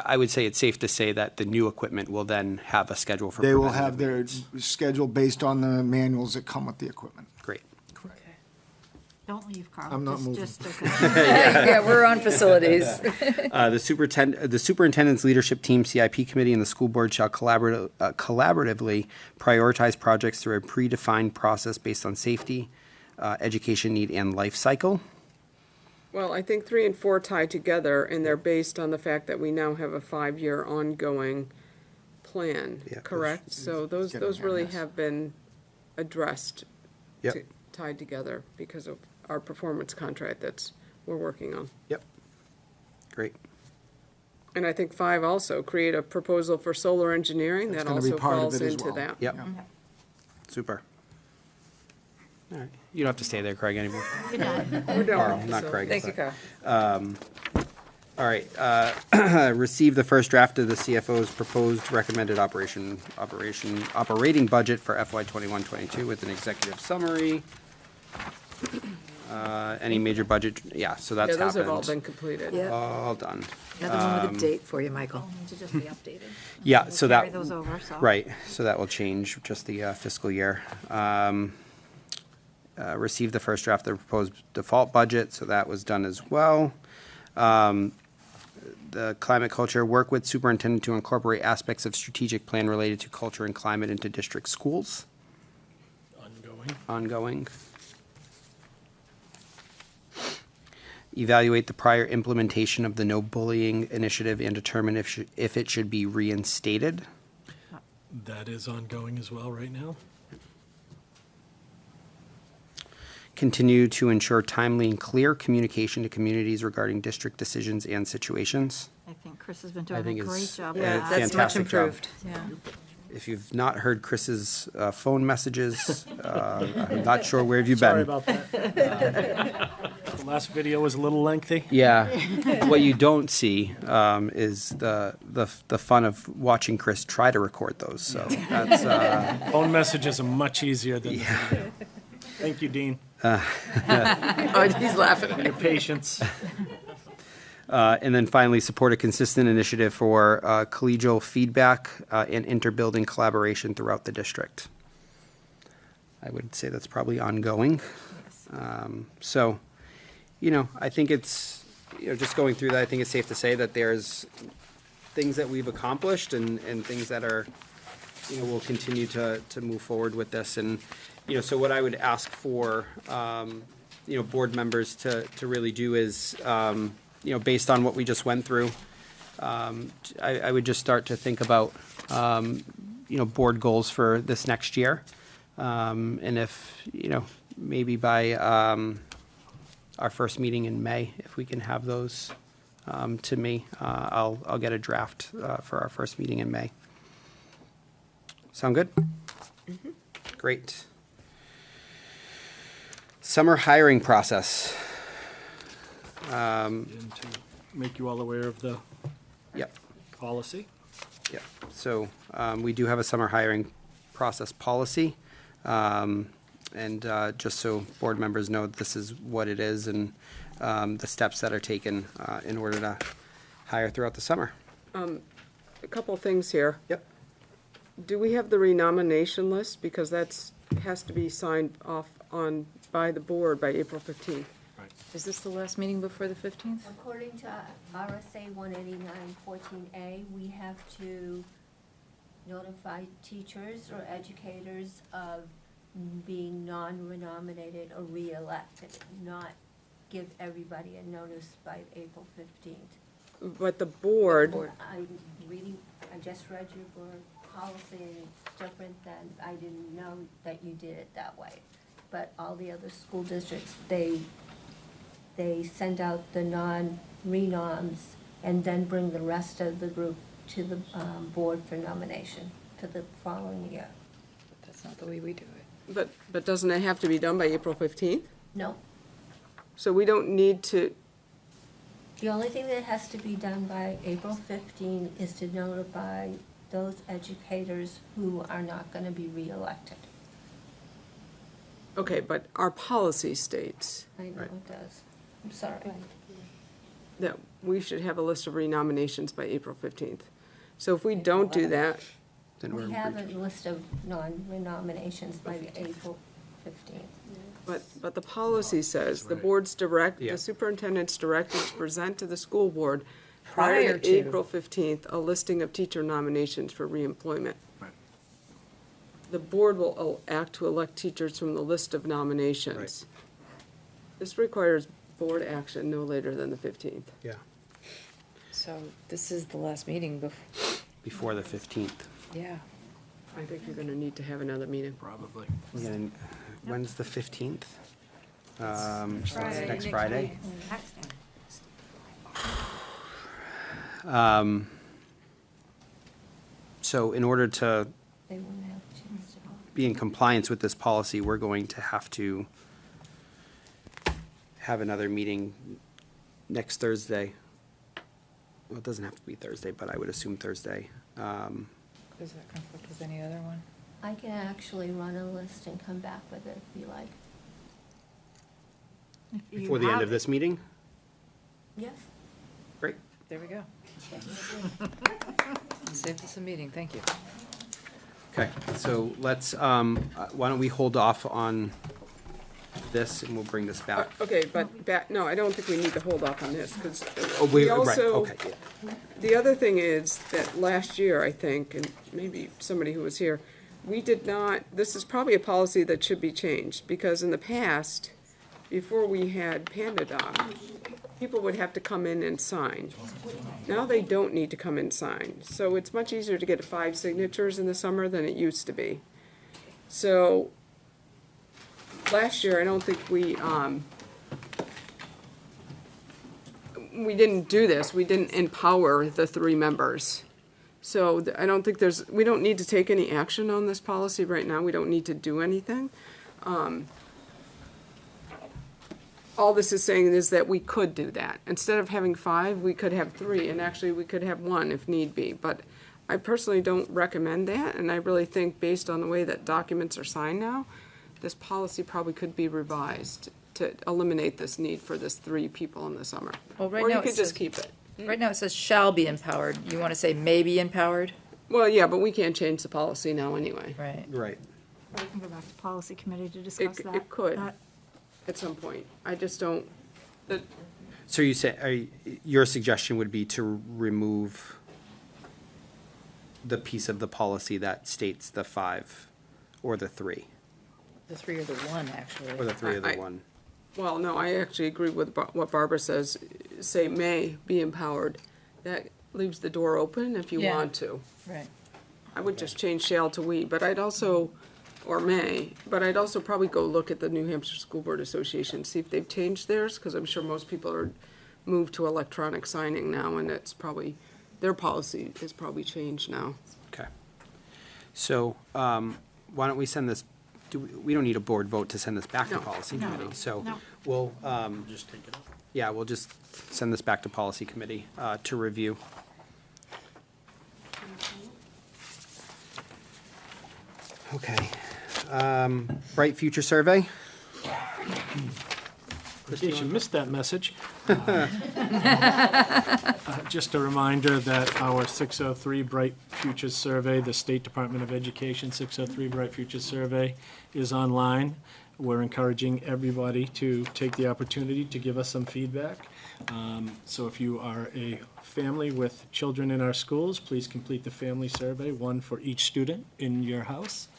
I would say it's safe to say that the new equipment will then have a schedule for. They will preventative have their maintenance. schedule based on the manuals that come with the equipment. Great. Don't leave, Carl. I'm not moving. Yeah, we're on facilities. The superintendent's leadership team, CIP committee, and the school board shall collaboratively prioritize projects through a predefined process based on safety, education need, and life cycle. Well, I think 3 and 4 tie together, and they're based on the fact that we now have a 5-year ongoing plan, Yeah, correct? So those really have been addressed, Yep. tied together because of our performance contract we're working on. Yep. Great. And I think 5 also, create a proposal for solar engineering, That's that gonna be also part of falls it as into well. that. Yep. Yeah. Super. All right. You don't have to stay there, Craig, anymore. We're done. Carl, not So- Craig. Thank you, but- Carl. All right, receive the first draft of the CFO's proposed recommended operating budget for FY 21-22 with an executive summary. Any major budget, yeah, so that's Yeah, those have all happened. been completed. Yeah, All done. another one with a date for you, Michael. Need to just be updated. Yeah, We'll so carry that, those over, so. right, so that will change just the fiscal year. Receive the first draft of the proposed default budget, so that was done as well. The climate culture, work with superintendent to incorporate aspects of strategic plan related to culture and climate into district schools. Ongoing. Evaluate the prior implementation of the no bullying initiative and determine if it should be reinstated. That is ongoing as well right now. continue to ensure timely and clear communication to communities regarding district decisions and situations. I think Chris has been I doing think a great it's job. a with that. That's much fantastic job. improved. Yeah. If you've not heard Chris's phone messages, I'm not sure where have you Sorry been. about that. The last video was a little lengthy. Yeah, what you don't see is the fun of watching Chris try to record those. So that's Phone messages are much easier than the video. Thank you, Dean, Oh, he's laughing. for your patience. and then finally support a consistent initiative for collegial feedback and interbuilding collaboration throughout the district. I would say that's probably ongoing. So, I think it's, just going through that, I think it's safe to say that there's things that we've accomplished and things that are, we'll continue to move forward with this. And, so what I would ask for, board members to really do is, based on what we just went through, I would just start to think about, board goals for this next year. And if, maybe by our first meeting in May, if we can have those to me, I'll get a draft for our first meeting in May. Sound good? Great. Summer hiring process. And to make you all aware of the Yep. policy. Yep. So we do have a summer hiring process policy. And just so board members know, this is what it is and the steps that are taken in order to hire throughout the summer. A couple things here. Yep. Do we have the renomination list? Because has to be signed off on by the board by April 15th. Is this the last meeting before the 15th? According to RSA 189-14A, we have to notify teachers or educators of being non-renominated or re-elected, not give everybody a notice by April 15th. But the board, I just read your board policy, and it's different than, I didn't know that you did it that way. But all the other school districts, they send out the non-renoms and then bring the rest of the group to the board for nomination for the following year. That's not the way we do it. but doesn't it have to be done by April 15th? No, So we don't need to, the only thing that has to be done by April 15 is to notify those educators who are not going to be reelected. okay, but our policy states I know it does. I'm sorry. that we should have a list of renominations by April 15th. So if we don't do that, Then we're We in have a breach. list of non-renominations by April 15th. but the policy says, the Yeah. the superintendent's directed to present to the school board prior to April 15th, a listing of teacher nominations for reemployment. Right. The board will act to elect teachers from the list of nominations. This requires board action no later than the 15th. Yeah, So this is the last meeting before the 15th. yeah. I think you're gonna need to have another meeting. Probably. When's the 15th? So that's Friday, next next Friday. week. So in order to They won't have a chance to vote. be in compliance with this policy, we're going to have to have another meeting next Thursday. Well, it doesn't have to be Thursday, but I would assume Thursday. Does that conflict with any other one? I can actually run a list and come back with it if you like. If you Before the end have of this meeting? Yes? Great. There we go. Saved us a meeting, thank you. Okay, so let's, why don't we hold off on this and we'll bring this back. Okay, but no, I don't think we need to hold off on this, because Oh, we right, also, okay, yeah. the other thing is that last year, I think, and maybe somebody who was here, we did not, this is probably a policy that should be changed, because in the past, before we had PandaDoc, people would have to come in and sign. Now they don't need to come and sign, so it's much easier to get 5 signatures in the summer than it used to be. So last year, I don't think we didn't do this, we didn't empower the 3 members. So I don't think we don't need to take any action on this policy right now, we don't need to do anything. All this is saying is that we could do that. Instead of having 5, we could have 3, and actually we could have 1 if need be. But I personally don't recommend that, and I really think based on the way that documents are signed now, this policy probably could be revised to eliminate this need for this 3 people in the summer. Well, right Or now you it could just says- keep it. Right now it says shall be empowered. You want to say may be empowered? Well, yeah, but we can't change the policy now anyway. Right. Right. We can go back to policy committee to discuss that. It could, That- at some point. I just don't, So you say, your suggestion would be to remove the piece of the policy that states the 5 or the 3, The 3 or the 1, actually. or the 3 or the I- 1. well, no, I actually agree with what Barbara says, say may be empowered. That leaves the door open if you Yeah. want to. Right. I would just change shall to we, but I'd also, or may, but I'd also probably go look at the New Hampshire School Board Association, see if they've changed theirs, because I'm sure most people are moved to electronic signing now, and it's probably, their policy is probably changed now. Okay. So, why don't we send this, we don't need a board vote to send this back to No. policy No. committee, so No. we'll, Just take it up. yeah, we'll just send this back to policy committee, to review. Okay, Bright Future Survey? In case you missed that message. Just a reminder that our 603 Bright Futures Survey, the State Department of Education 603 Bright Futures Survey, is online. We're encouraging everybody to take the opportunity to give us some feedback. So if you are a family with children in our schools, please complete the family survey, one for each student in your house.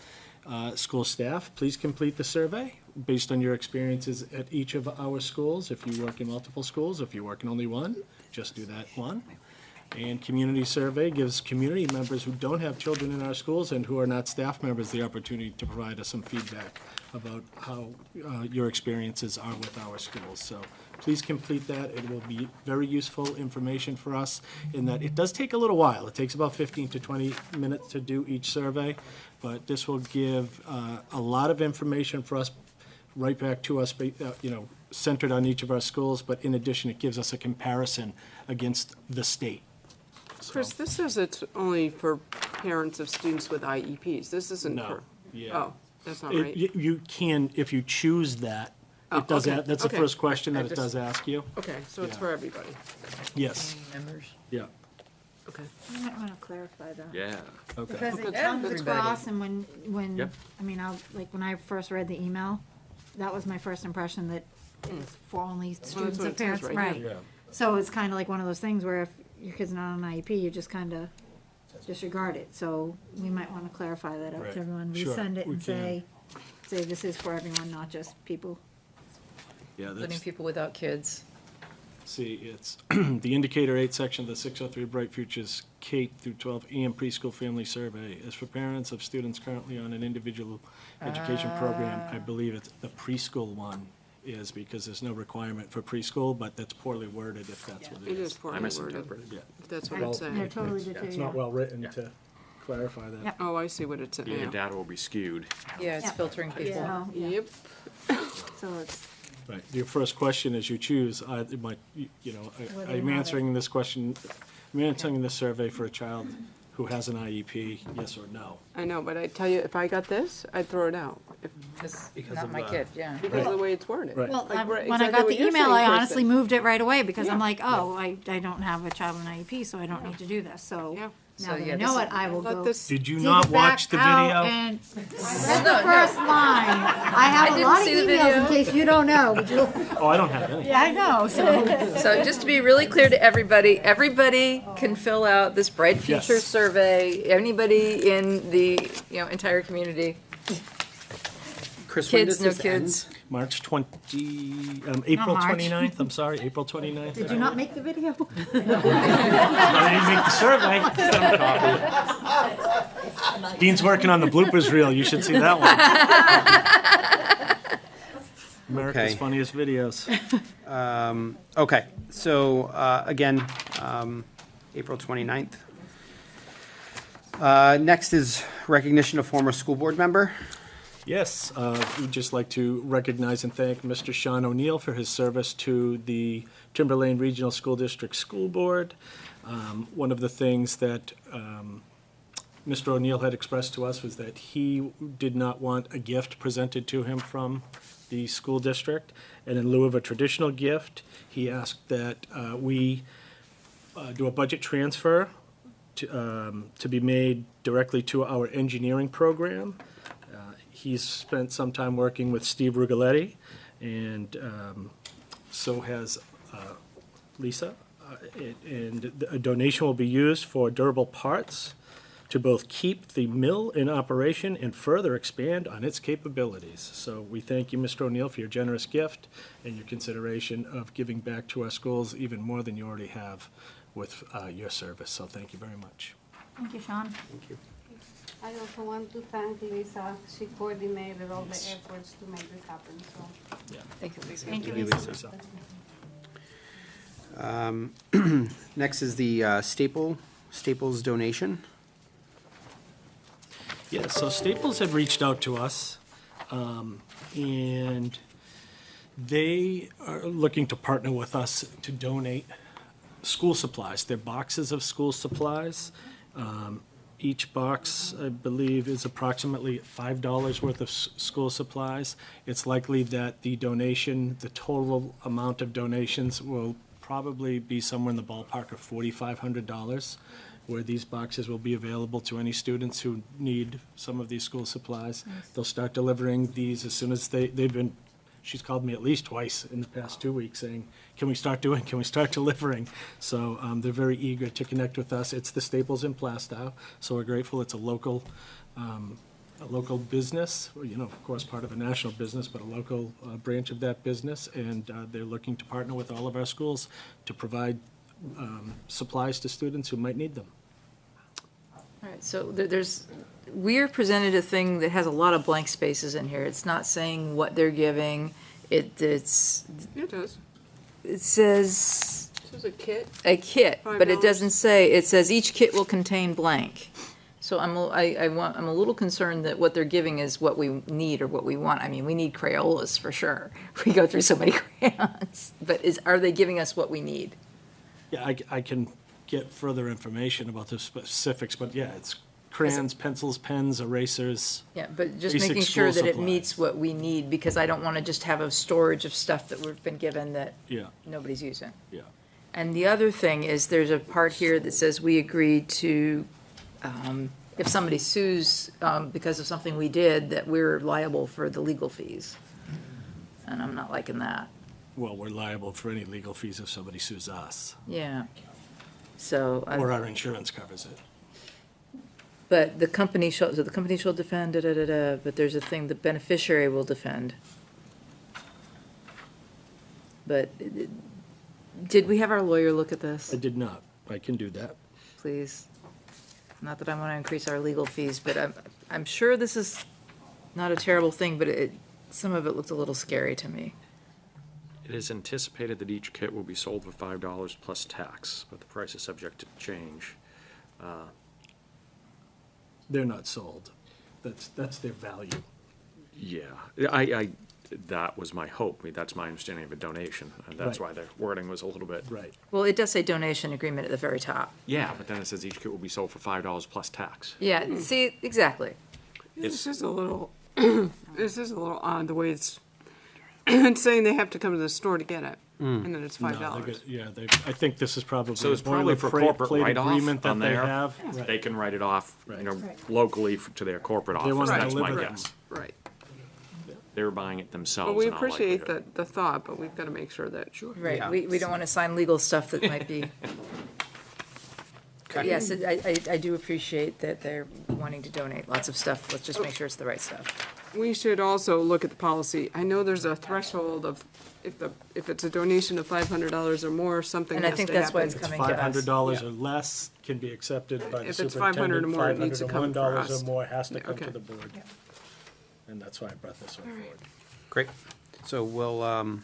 School staff, please complete the survey based on your experiences at each of our schools. If you work in multiple schools, if you work in only one, just do that one. And community survey gives community members who don't have children in our schools and who are not staff members the opportunity to provide us some feedback about how your experiences are with our schools. So please complete that. It will be very useful information for us in that it does take a little while. It takes about 15 to 20 minutes to do each survey, but this will give a lot of information for us, right back to us, centered on each of our schools, but in addition, it gives us a comparison against the state. Chris, this says it's only for parents of students with IEPs. This isn't No, for. yeah. Oh, that's not right. You can, if you choose that, Oh, it does, okay, that's the okay. first question I that it just- does ask you. Okay, so it's Yeah. for everybody. Yes, Members. yeah, Okay. You might want to clarify that. Yeah. okay. Because Okay. it comes Everybody. across, and when, Yep. I mean, when I first read the email, that was my first impression that it's for only students what and it says parents, right right? here. Yeah. So it's kind of like one of those things where if your kid's not on IEP, you just kind of disregard it. So we might want to clarify that out Right. to everyone, Sure, resend it we and say this is for everyone, not just people. Yeah, Including that's, people without kids. see, it's the indicator 8 section of the 603 Bright Futures K through 12 and preschool family survey is for parents of students currently on an individual education program. I believe it's the preschool one is because there's no requirement for preschool, but that's poorly worded if that's what It it is is. poorly I worded, misinterpreted. Yeah. if that's what Right. it's They're saying. totally did It's too, not yeah. well written to clarify that. Yep. Oh, I see what it's saying. Your data will be skewed. Yeah, it's Yeah. filtering people. So, yeah. Yep. So it's, Right, your first question as you choose, I'm answering this question, I'm answering this survey for a child who has an IEP, yes or no. I know, but I tell you, if I got this, I'd throw it out, Because Because not of my the- kid, yeah. because of the way it's worded. Right. well, Like, right, when I exactly got what the you're email, saying, I Kristen. honestly moved it right away because I'm Yeah. like, oh, I don't have a child with an IEP, so I don't need to do this. So Yeah. now So, that yeah, I know this it, I will Let go. this, Did you dig not it back watch the out video? and read the first line. I have a didn't lot of see the emails in video. case you don't know. Would you- Oh, I don't have any. Yeah, I know, so. So just to be really clear to everybody, everybody can fill out this Bright Future Yes. survey. Anybody in the, entire community. Chris, when Kids, does no this kids. end? March April March. 29th, I'm sorry, April 29th. Did you not make the video? I didn't make the survey. Dean's working on the bloopers reel, you should see that one. America's Okay. Funniest Videos. Okay, so, again, April 29th. Next is recognition of former school board member. Yes, we'd just like to recognize and thank Mr. Sean O'Neill for his service to the Timberlane Regional School District School Board. One of the things that Mr. O'Neill had expressed to us was that he did not want a gift presented to him from the school district, and in lieu of a traditional gift, he asked that we do a budget transfer to be made directly to our engineering program. He's spent some time working with Steve Rugaletti, and so has Lisa. And a donation will be used for durable parts to both keep the mill in operation and further expand on its capabilities. So we thank you, Mr. O'Neill, for your generous gift and your consideration of giving back to our schools even more than you already have with your service. So thank you very much. Thank you, Sean. Thank you. I also want to thank Lisa. She coordinated all the efforts to make this happen, so. Thank you, Lisa. Thank you, Thank you, Lisa. Lisa. Next is the Staples donation. Yeah, so Staples had reached out to us, and they are looking to partner with us to donate school supplies. They're boxes of school supplies. Each box, I believe, is approximately $5 worth of school supplies. It's likely that the total amount of donations will probably be somewhere in the ballpark of $4,500, where these boxes will be available to any students who need some of these school supplies. They'll start delivering these as soon as she's called me at least twice in the past 2 weeks saying, can we start delivering? So they're very eager to connect with us. It's the Staples in Plastow, so we're grateful. It's a local business, of course, part of a national business, but a local branch of that business, and they're looking to partner with all of our schools to provide supplies to students who might need them. All right, so we're presented a thing that has a lot of blank spaces in here. It's not saying what they're giving. It does. It says This is a kit. a kit, but it $5. doesn't say, it says each kit will contain blank. So I'm a little concerned that what they're giving is what we need or what we want. I mean, we need Crayolas for sure. We go through so many crayons, but are they giving us what we need? Yeah, I can get further information about the specifics, but yeah, it's crayons, pencils, pens, erasers. Yeah, but just Basic making sure school that it supplies. meets what we need, because I don't want to just have a storage of stuff that we've been given that Yeah, nobody's using. yeah. And the other thing is, there's a part here that says we agreed to, if somebody sues because of something we did, that we're liable for the legal fees. And I'm not liking that. Well, we're liable for any legal fees if somebody sues us, Yeah. So, or our insurance covers it. but the company shall defend, but there's a thing, the beneficiary will defend. But did we have our lawyer look at this? I did not. I can do that. Please. Not that I want to increase our legal fees, but I'm sure this is not a terrible thing, but some of it looked a little scary to me. It is anticipated that each kit will be sold for $5 plus tax, but the price is subject to change. They're not sold. That's their value. Yeah, that was my hope. I mean, that's my understanding of a donation, and that's why the wording was a little bit. Right. Well, it does say donation agreement at the very top. Yeah, but then it says each kit will be sold for $5 plus tax. Yeah, see, exactly. This is a little, this is a little odd, the way it's saying they have to come to the store to get it, and then it's No, $5. I think this is probably. So it's a probably for boilerplate corporate write-off agreement that on they there. have. Right. They can write it off, Right. locally to their corporate They office. wanna That's my deliver them. guess. Right. They're buying it themselves. Well, we in all appreciate likelihood. the thought, but we've got to make sure that. Right, Yeah. we don't want to sign legal stuff that might be. Okay. Yes, I do appreciate that they're wanting to donate lots of stuff. Let's just make sure it's the right stuff. We should also look at the policy. I know there's a threshold of, if it's a donation of $500 or more, something And I has think to that's why happen. it's coming to us. $500 or less can be accepted by the If it's superintendent. 500 or more, it needs to come for us. $501 or more has to come Okay. to the board. And that's why I brought this one forward. Great. So we'll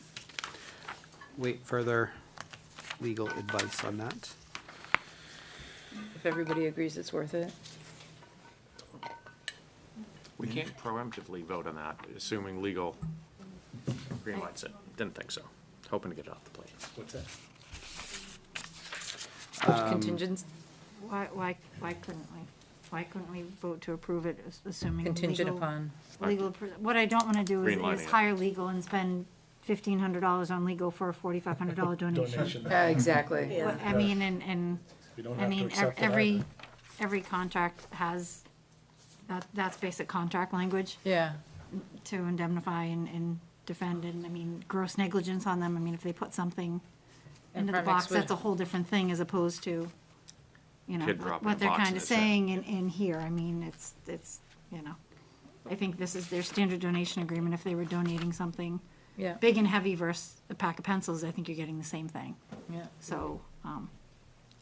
wait further legal advice on that. If everybody agrees it's worth it. We can't preemptively vote on that, assuming legal greenlights it. Didn't think so. Hoping to get it off the plate. What's that? Contingents, Why couldn't we vote to approve it, assuming contingent legal- upon. What I don't wanna do Greenlighting is it. hire legal and spend $1,500 on legal for a $4,500 donation. Donation. Exactly. What- I mean, and, We don't I have to mean, accept it every either. contract has, that's basic contract language Yeah. to indemnify and defend, and, I mean, gross negligence on them, I mean, if they put something And into the Primex box, would- that's a whole different thing as opposed to, you know, Kid dropping what a they're box in kind of his head. saying in here, I mean, it's, you know. I think this is their standard donation agreement, if they were donating something Yeah. big and heavy versus a pack of pencils, I think you're getting the same thing. Yeah. So, I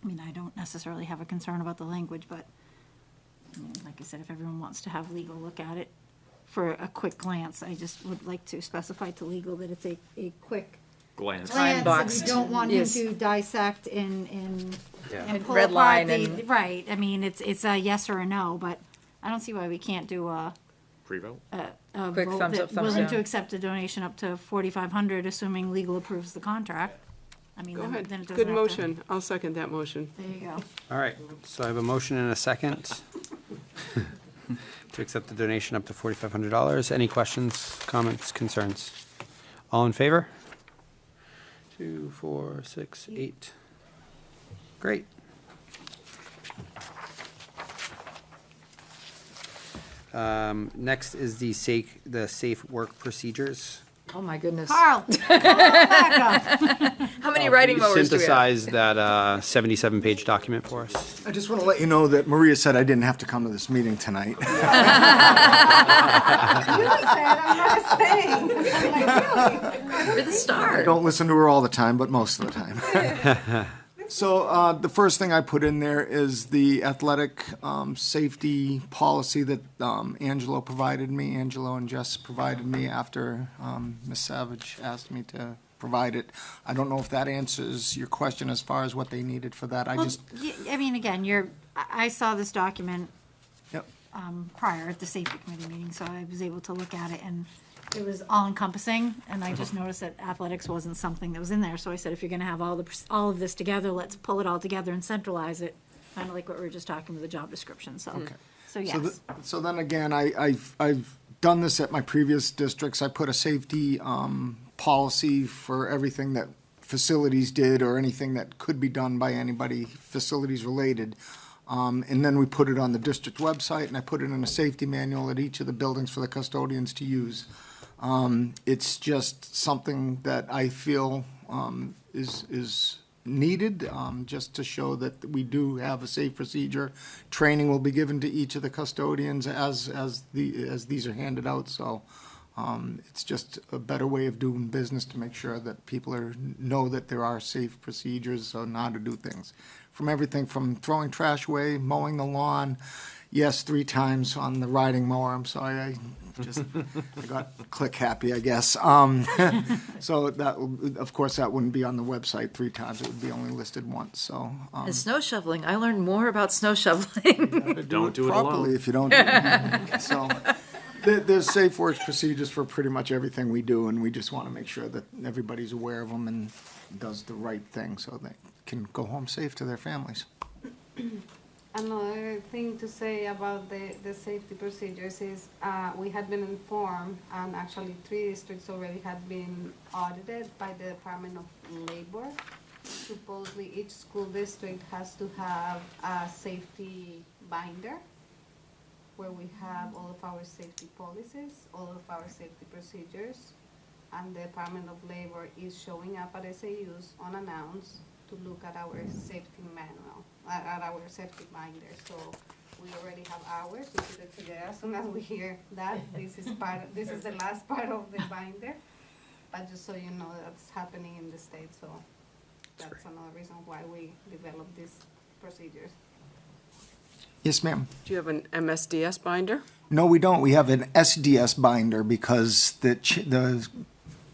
mean, I don't necessarily have a concern about the language, but, I mean, like I said, if everyone wants to have legal look at it for a quick glance, I just would like to specify to legal that it's a quick Glance. glance, boxed. and we don't want him Yes. to dissect and Yeah. and pull Red apart line the, and- right, I mean, it's a yes or a no, but I don't see why we can't do a Pre-vote? Quick vote thumbs that up, thumbs willing down. to accept a donation up to 4,500, assuming legal approves the contract. I mean, Go then ahead. then it doesn't Good have to- motion. I'll second that motion. There you go. All right, so I have a motion and a second to accept the donation up to $4,500. Any questions, comments, concerns? All in favor? 2, 4, 6, 8. Great. Next is the safe work procedures. Oh, my goodness. Carl, How many writing You mowers do we have? synthesized that 77-page document for us. I just want to let you know that Maria said I didn't have to come to this meeting tonight. You said I'm not staying. I'm like, really? You're the star. I don't listen to her all the time, but most of the time. So the first thing I put in there is the athletic safety policy that Angelo and Jess provided me after Ms. Savage asked me to provide it. I don't know if that answers your question as far as what they needed for that. Well, I mean, again, I saw this document Yep. prior at the safety committee meeting, so I was able to look at it, and it was all encompassing, and I just noticed that athletics wasn't something that was in there, so I said, if you're gonna have all of this together, let's pull it all together and centralize it, kind of like what we were just talking with the job description, so, so yes. So then again, I've done this at my previous districts. I put a safety policy for everything that facilities did or anything that could be done by anybody facilities related. And then we put it on the district website, and I put it in a safety manual at each of the buildings for the custodians to use. It's just something that I feel is needed, just to show that we do have a safe procedure. Training will be given to each of the custodians as these are handed out, so it's just a better way of doing business to make sure that people know that there are safe procedures on how to do things. From everything from throwing trash away, mowing the lawn, yes, 3 times on the riding mower, I'm sorry, I got click happy, I guess. So that, of course, that wouldn't be on the website 3 times, it would be only listed once, so. And snow shoveling, I learned more about snow shoveling. Don't do it Properly alone. if you don't do it. So, there's safe work procedures for pretty much everything we do, and we just want to make sure that everybody's aware of them and does the right thing so they can go home safe to their families. Another thing to say about the safety procedures is we had been informed, and actually 3 districts already had been audited by the Department of Labor. Supposedly each school district has to have a safety binder where we have all of our safety policies, all of our safety procedures, and the Department of Labor is showing up at SAUs unannounced to look at our safety manual, at our safety binder. So we already have ours, we put it together as soon as we hear that. This is the last part of the binder, but just so you know, that's happening in the state, so that's another reason why we developed these procedures. Yes, ma'am. Do you have an MSDS binder? No, we don't. We have an SDS binder because the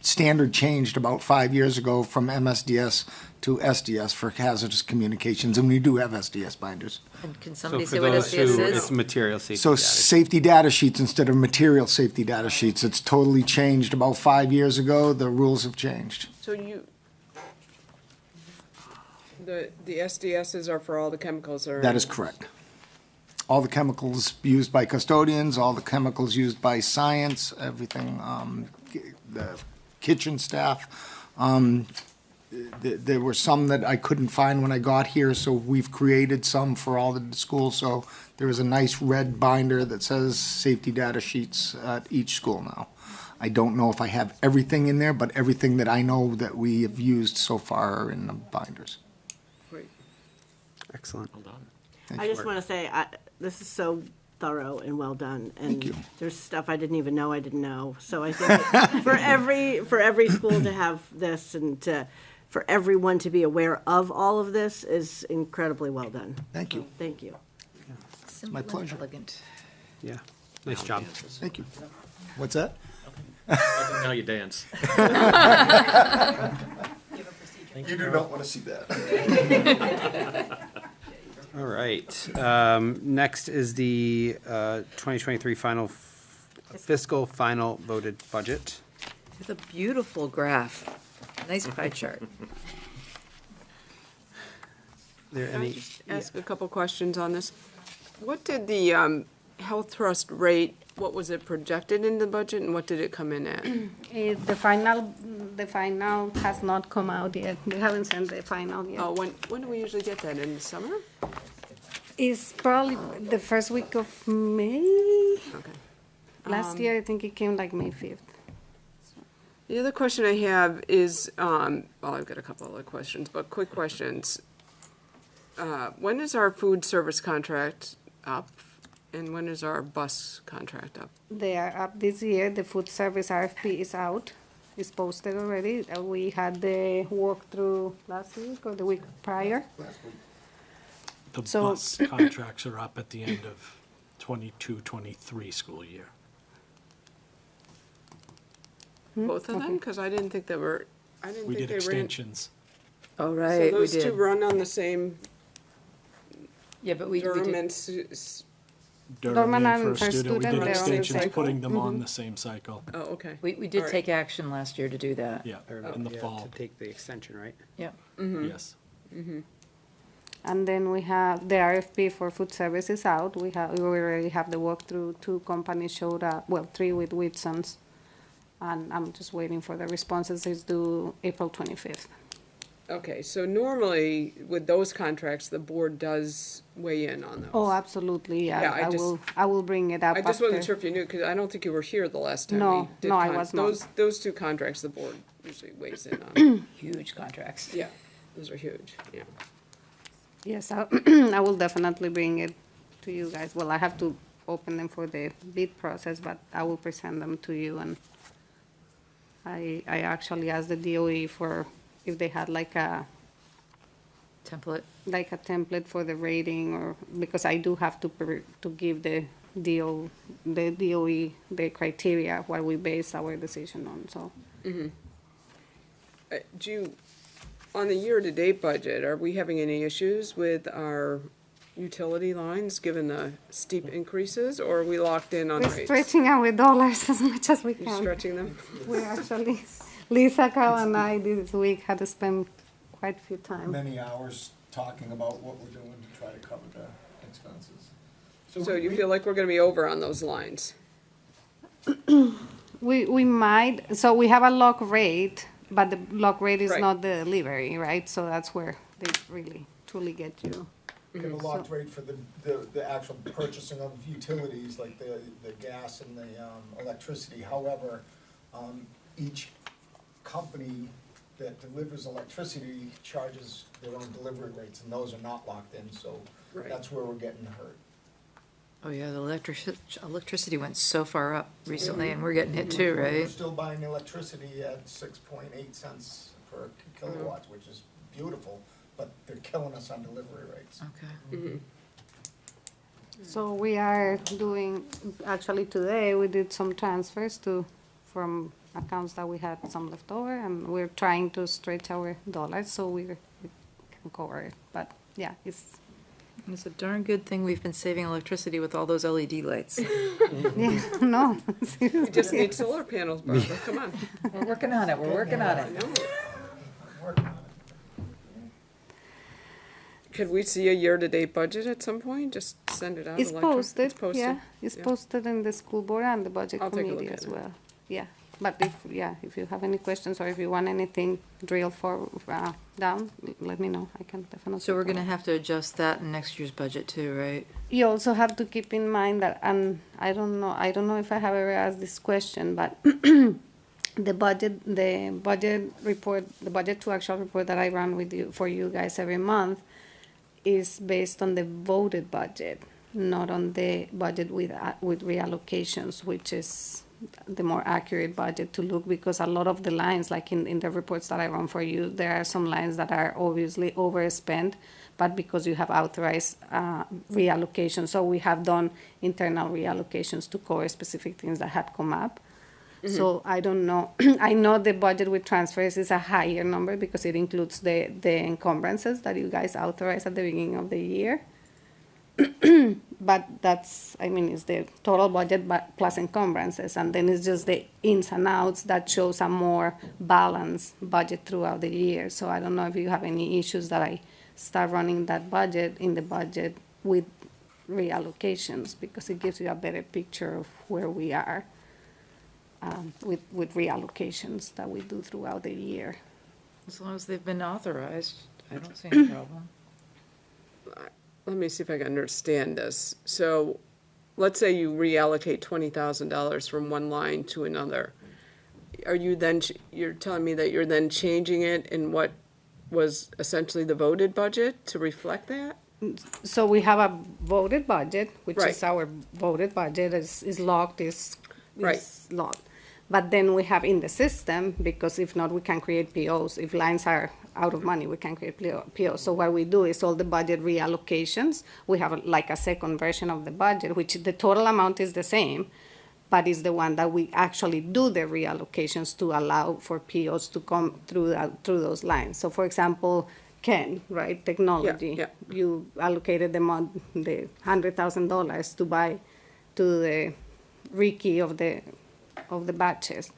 standard changed about 5 years ago from MSDS to SDS for hazardous communications, and we do have SDS binders. And can So somebody for say what those SDS who, is? it's material safety So data. safety data sheets instead of material safety data sheets, it's totally changed. About 5 years ago, the rules have changed. So the SDSs are for all the chemicals that are. That is correct. All the chemicals used by custodians, all the chemicals used by science, everything, the kitchen staff. There were some that I couldn't find when I got here, so we've created some for all the schools. So there is a nice red binder that says safety data sheets at each school now. I don't know if I have everything in there, but everything that I know that we have used so far are in the binders. Great. Excellent. Well done. Thank I you. just want to say, this is so thorough and well done. Thank you. And there's stuff I didn't even know I didn't know. So I think that for every school to have this and for everyone to be aware of all of this is incredibly well done. Thank you. So, thank you. Simple my and pleasure. Elegant. Yeah, nice job. Thank you. What's that? Now you dance. You do not want to see that. All right, next is the 2023 fiscal final voted budget. With a beautiful graph. Nice pie chart. There Can I any? just ask a couple questions on this? What did the health trust rate, what was it projected in the budget and what did it come in at? The final has not come out yet. We haven't sent the final yet. Oh, when do we usually get that, in the summer? It's probably the first week of May. Okay. Last year, I think it came like May 5th. The other question I have is, well, I've got a couple other questions, but quick questions. When is our food service contract up, and when is our bus contract up? They are up this year. The food service RFP is out. It's posted already. We had the walkthrough last week or the week prior. The So- bus contracts are up at the end of 22-23 school year. Both of them? Because I didn't think they were, I didn't We think did they ran. extensions. Oh, So right, we those two did. run on the same Yeah, but we Durham did. and Dorman and and for student, we did they're on the extensions, cycle? putting them on the same cycle. Oh, okay. We did Alright. take action last year to do that. Yeah, Or, in the yeah, fall, To take the extension, right? Yep. yes. And then we have the RFP for food services out. We already have the walkthrough. 2 companies showed up, well, 3 with Whitson's. And I'm just waiting for the responses. It's due April 25th. Okay, so normally with those contracts, the board does weigh in on those. Oh, absolutely, yeah. Yeah, I will bring it up I just wasn't after. sure if you knew, because I don't think you were here the last time No, we did no, I was not. Those two contracts, the board usually weighs in on. Huge contracts. Yeah, those are huge, yeah. Yes, I will definitely bring it to you guys. Well, I have to open them for the bid process, but I will present them to you. And I actually asked the DOE for if they had like a Template. for the rating, or because I do have to give the DOE the criteria what we base our decision on. So Do you, on the year-to-date budget, are we having any issues with our utility lines, given the steep increases, or are we locked in on we're rates? stretching our dollars as much as we You're can. stretching them? We actually, Lisa, Carl, and I this week had to spend quite a few time. Many hours talking about what we're doing to try to cover the expenses. So you feel like we're gonna be over on those lines? We might, so we have a lock rate, but the lock rate is Right. not the delivery, right? So that's where they really truly get you. We have a locked rate for the actual purchasing of utilities, like the gas and the electricity. However, each company that delivers electricity charges their own delivery rates, and those are not locked in, so Right. that's where we're getting hurt. Oh, yeah, the electricity went so far up recently, and we're getting hit too, We're right? still buying electricity at 6.8 cents per kilowatt, which is beautiful, but they're killing us on delivery rates. Okay. So we are doing, actually today, we did some transfers from accounts that we had some left over, and we're trying to stretch our dollars so we can cover it. But yeah, It's a darn good thing we've been saving electricity with all those LED lights. yeah, no. You just need solar panels, Barbara, come on. We're working on it, we're working on it. Could we see a year-to-date budget at some point? Just send it out. It's electron- posted, yeah, it's Yeah. posted in the school board and the budget I'll take a committee look at as it. well. Yeah, but if you have any questions or if you want anything drilled down, let me know, I can definitely. So we're gonna have to adjust that in next year's budget too, right? You also have to keep in mind that, and I don't know if I have ever asked this question, but the budget report, the budget to actual report that I run for you guys every month is based on the voted budget, not on the budget with reallocations, which is the more accurate budget to look, because a lot of the lines, like in the reports that I run for you, there are some lines that are obviously overspent, but because you have authorized reallocations, so we have done internal reallocations to cover specific things that had come up. So I don't know. I know the budget with transfers is a higher number because it includes the encumbrances that you guys authorized at the beginning of the year. But it's the total budget but plus encumbrances, and then it's just the ins and outs that shows a more balanced budget throughout the year. So I don't know if you have any issues that I start running that budget in the budget with reallocations, because it gives you a better picture of where we are with reallocations that we do throughout the year. As long as they've been authorized, I don't see any problem. Let me see if I can understand this. So, let's say you reallocate $20,000 from one line to another. Are you then, you're telling me that you're then changing it in what was essentially the voted budget to reflect that? So we have a voted budget, which Right. is our voted budget is locked, Right. is locked. But then we have in the system, because if not, we can create POs. If lines are out of money, we can create POs. So what we do is all the budget reallocations, we have like a second version of the budget, which the total amount is the same, but is the one that we actually do the reallocations to allow for POs to come through those lines. So for example, Ken, right, technology. Yeah. You allocated the $100,000 to buy to the rekey of the batches.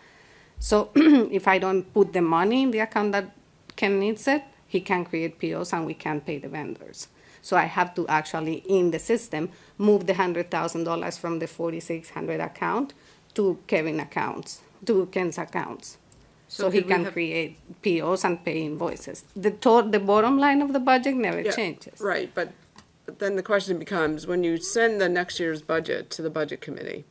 So if I don't put the money in the account that Ken needs it, he can create POs and we can pay the vendors. So I have to actually, in the system, move the $100,000 from the 4,600 account to Ken's accounts. So he could we can have- create POs and pay invoices. The bottom line of the budget never Yeah, changes. Right, but then the question becomes, when you send the next year's budget to the budget committee,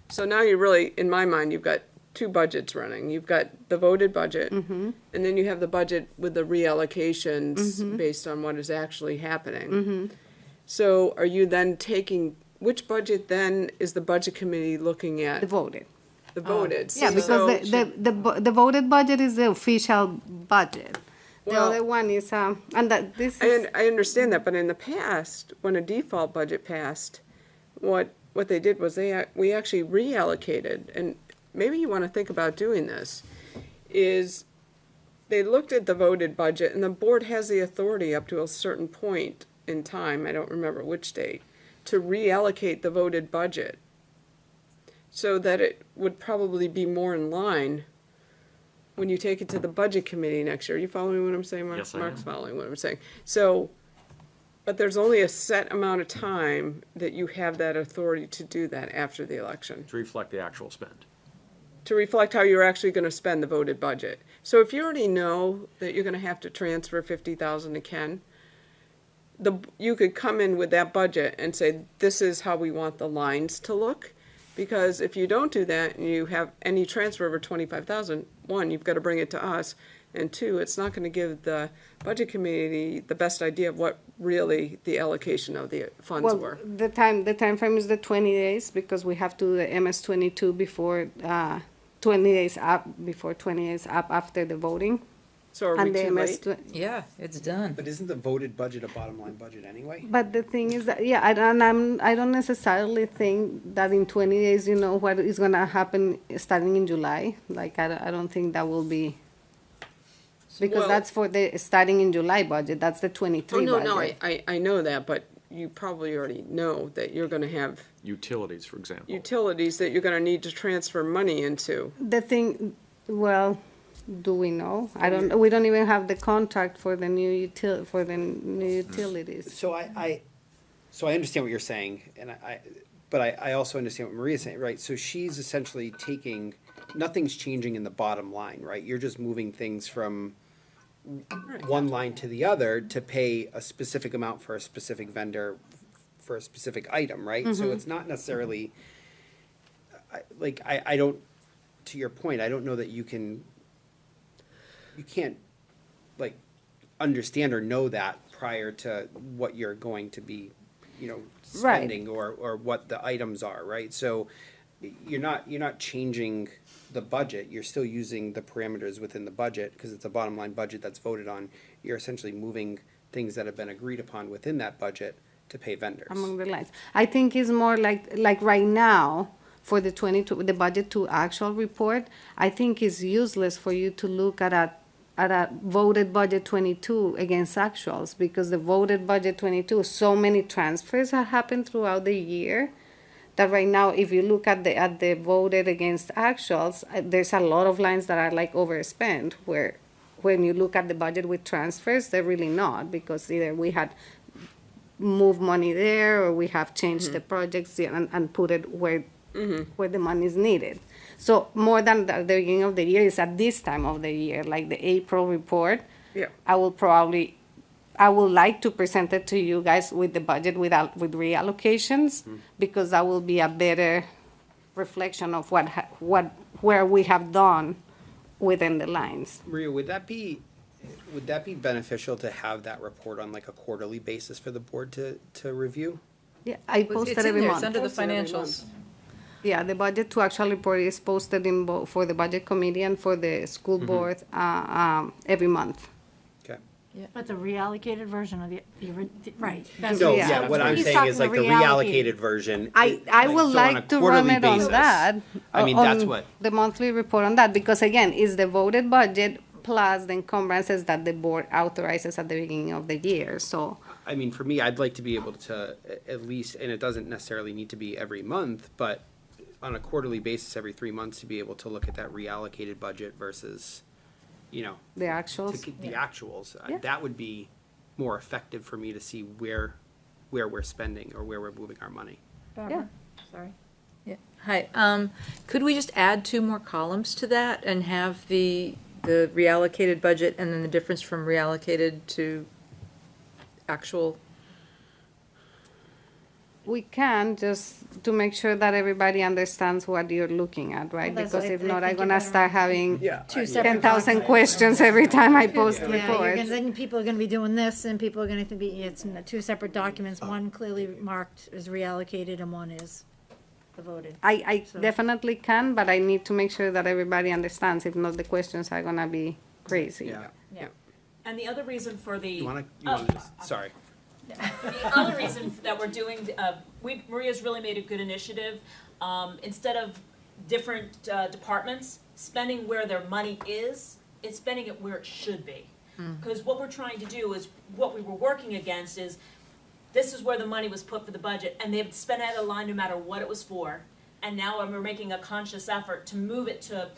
so now you really, in my mind, you've got two budgets running. You've got the voted budget, and then you have the budget with the reallocations based on what is actually happening. So are you then taking, which budget then is the budget committee looking at? The voted. The voted. Yeah, because So- the voted budget is the official budget. The Well- other one is, and that this is. I understand that, but in the past, when a default budget passed, what they did was we actually reallocated, and maybe you want to think about doing this, is they looked at the voted budget, and the board has the authority up to a certain point in time, I don't remember which date, to reallocate the voted budget so that it would probably be more in line when you take it to the budget committee next year. Are you following what I'm saying, Mark? Yes, I am. Mark's following what I'm saying. So, but there's only a set amount of time that you have that authority to do that after the election, To reflect the actual spend. to reflect how you're actually gonna spend the voted budget. So if you already know that you're gonna have to transfer 50,000 to Ken, you could come in with that budget and say, this is how we want the lines to look. Because if you don't do that and you have any transfer over 25,000, one, you've gotta bring it to us. And two, it's not gonna give the budget committee the best idea of what really the allocation of the funds Well, were. the time frame is the 20 days because we have to do the MS-22 before 20 days up after the voting. So are we And the too MS late? Yeah, it's done. But isn't the voted budget a bottom line budget anyway? But the thing is that, yeah, I don't necessarily think that in 20 days, you know, what is gonna happen starting in July. Like, I don't think that will be, because Well- that's for the starting in July budget, that's the Oh, 23 no, budget. no, I know that, but you probably already know that you're gonna have Utilities, for example. utilities that you're gonna need to transfer money into. The thing, well, do we know? We don't even have the contract for the new utilities. So I understand what you're saying, and but I also understand what Maria's saying, right? So she's essentially taking, nothing's changing in the bottom line, right? You're just moving things from one line to the other to pay a specific amount for a specific vendor for a specific item, right? So it's not necessarily, I don't, to your point, I don't know that you can't like understand or know that prior to what you're going to be, you know, Right. spending or what the items are, right? So you're not changing the budget, you're still using the parameters within the budget, because it's a bottom line budget that's voted on. You're essentially moving things that have been agreed upon within that budget to pay vendors. Among the lines. I think it's more like right now, for the the budget to actual report, I think it's useless for you to look at a voted budget 22 against actuals, because the voted budget 22, so many transfers have happened throughout the year, that right now, if you look at the voted against actuals, there's a lot of lines that are like overspent, where when you look at the budget with transfers, they're really not, because either we had moved money there, or we have changed the projects and put it where the money is needed. So more than the beginning of the year is at this time of the year, like the April report. Yeah. I would like to present it to you guys with the budget with reallocations, because that will be a better reflection of where we have done within the lines. Maria, would that be beneficial to have that report on like a quarterly basis for the board to review? Yeah, I post It's it in every there, month. it's under the Post it every financials. month. Yeah, the budget to actual report is posted in both, for the budget committee and for the school board, every month. Okay. But the reallocated version of right. that's No, what- yeah, what I'm He's saying is like talking the the reallocated version. I would so on a like to quarterly run it on basis. that. I mean, that's on what, the monthly report on that, because again, it's the voted budget plus the encumbrances that the board authorizes at the beginning of the year, so. I mean, for me, I'd like to be able to at least, and it doesn't necessarily need to be every month, but on a quarterly basis, every 3 months, to be able to look at that reallocated budget versus, you know, The actuals. the actuals. Yeah. That would be more effective for me to see where we're spending or where we're moving our money. Yeah. Sorry. Yeah. Hi, could we just add 2 more columns to that and have the reallocated budget and then the difference from reallocated to actual? We can, just to make sure that everybody understands what you're looking at, right? Well, that's Because what if I not, think I'm gonna you're better start having Yeah. Two separate 10,000 documents. questions every time I post Yeah, you're reports. gonna, then people are gonna be doing this, and people are gonna be, it's 2 separate documents, one clearly marked as reallocated and one is the voted. I So- definitely can, but I need to make sure that everybody understands. If not, the questions are gonna be crazy. Yeah. Yeah. And the other reason for the. You wanna, sorry. The other reason that we're doing, Maria's really made a good initiative. Instead of different departments spending where their money is, it's spending it where it should be. Because what we're trying to do is, what we were working against is, this is where the money was put for the budget, and they've spent out of line no matter what it was for. And now we're making a conscious effort to move it to,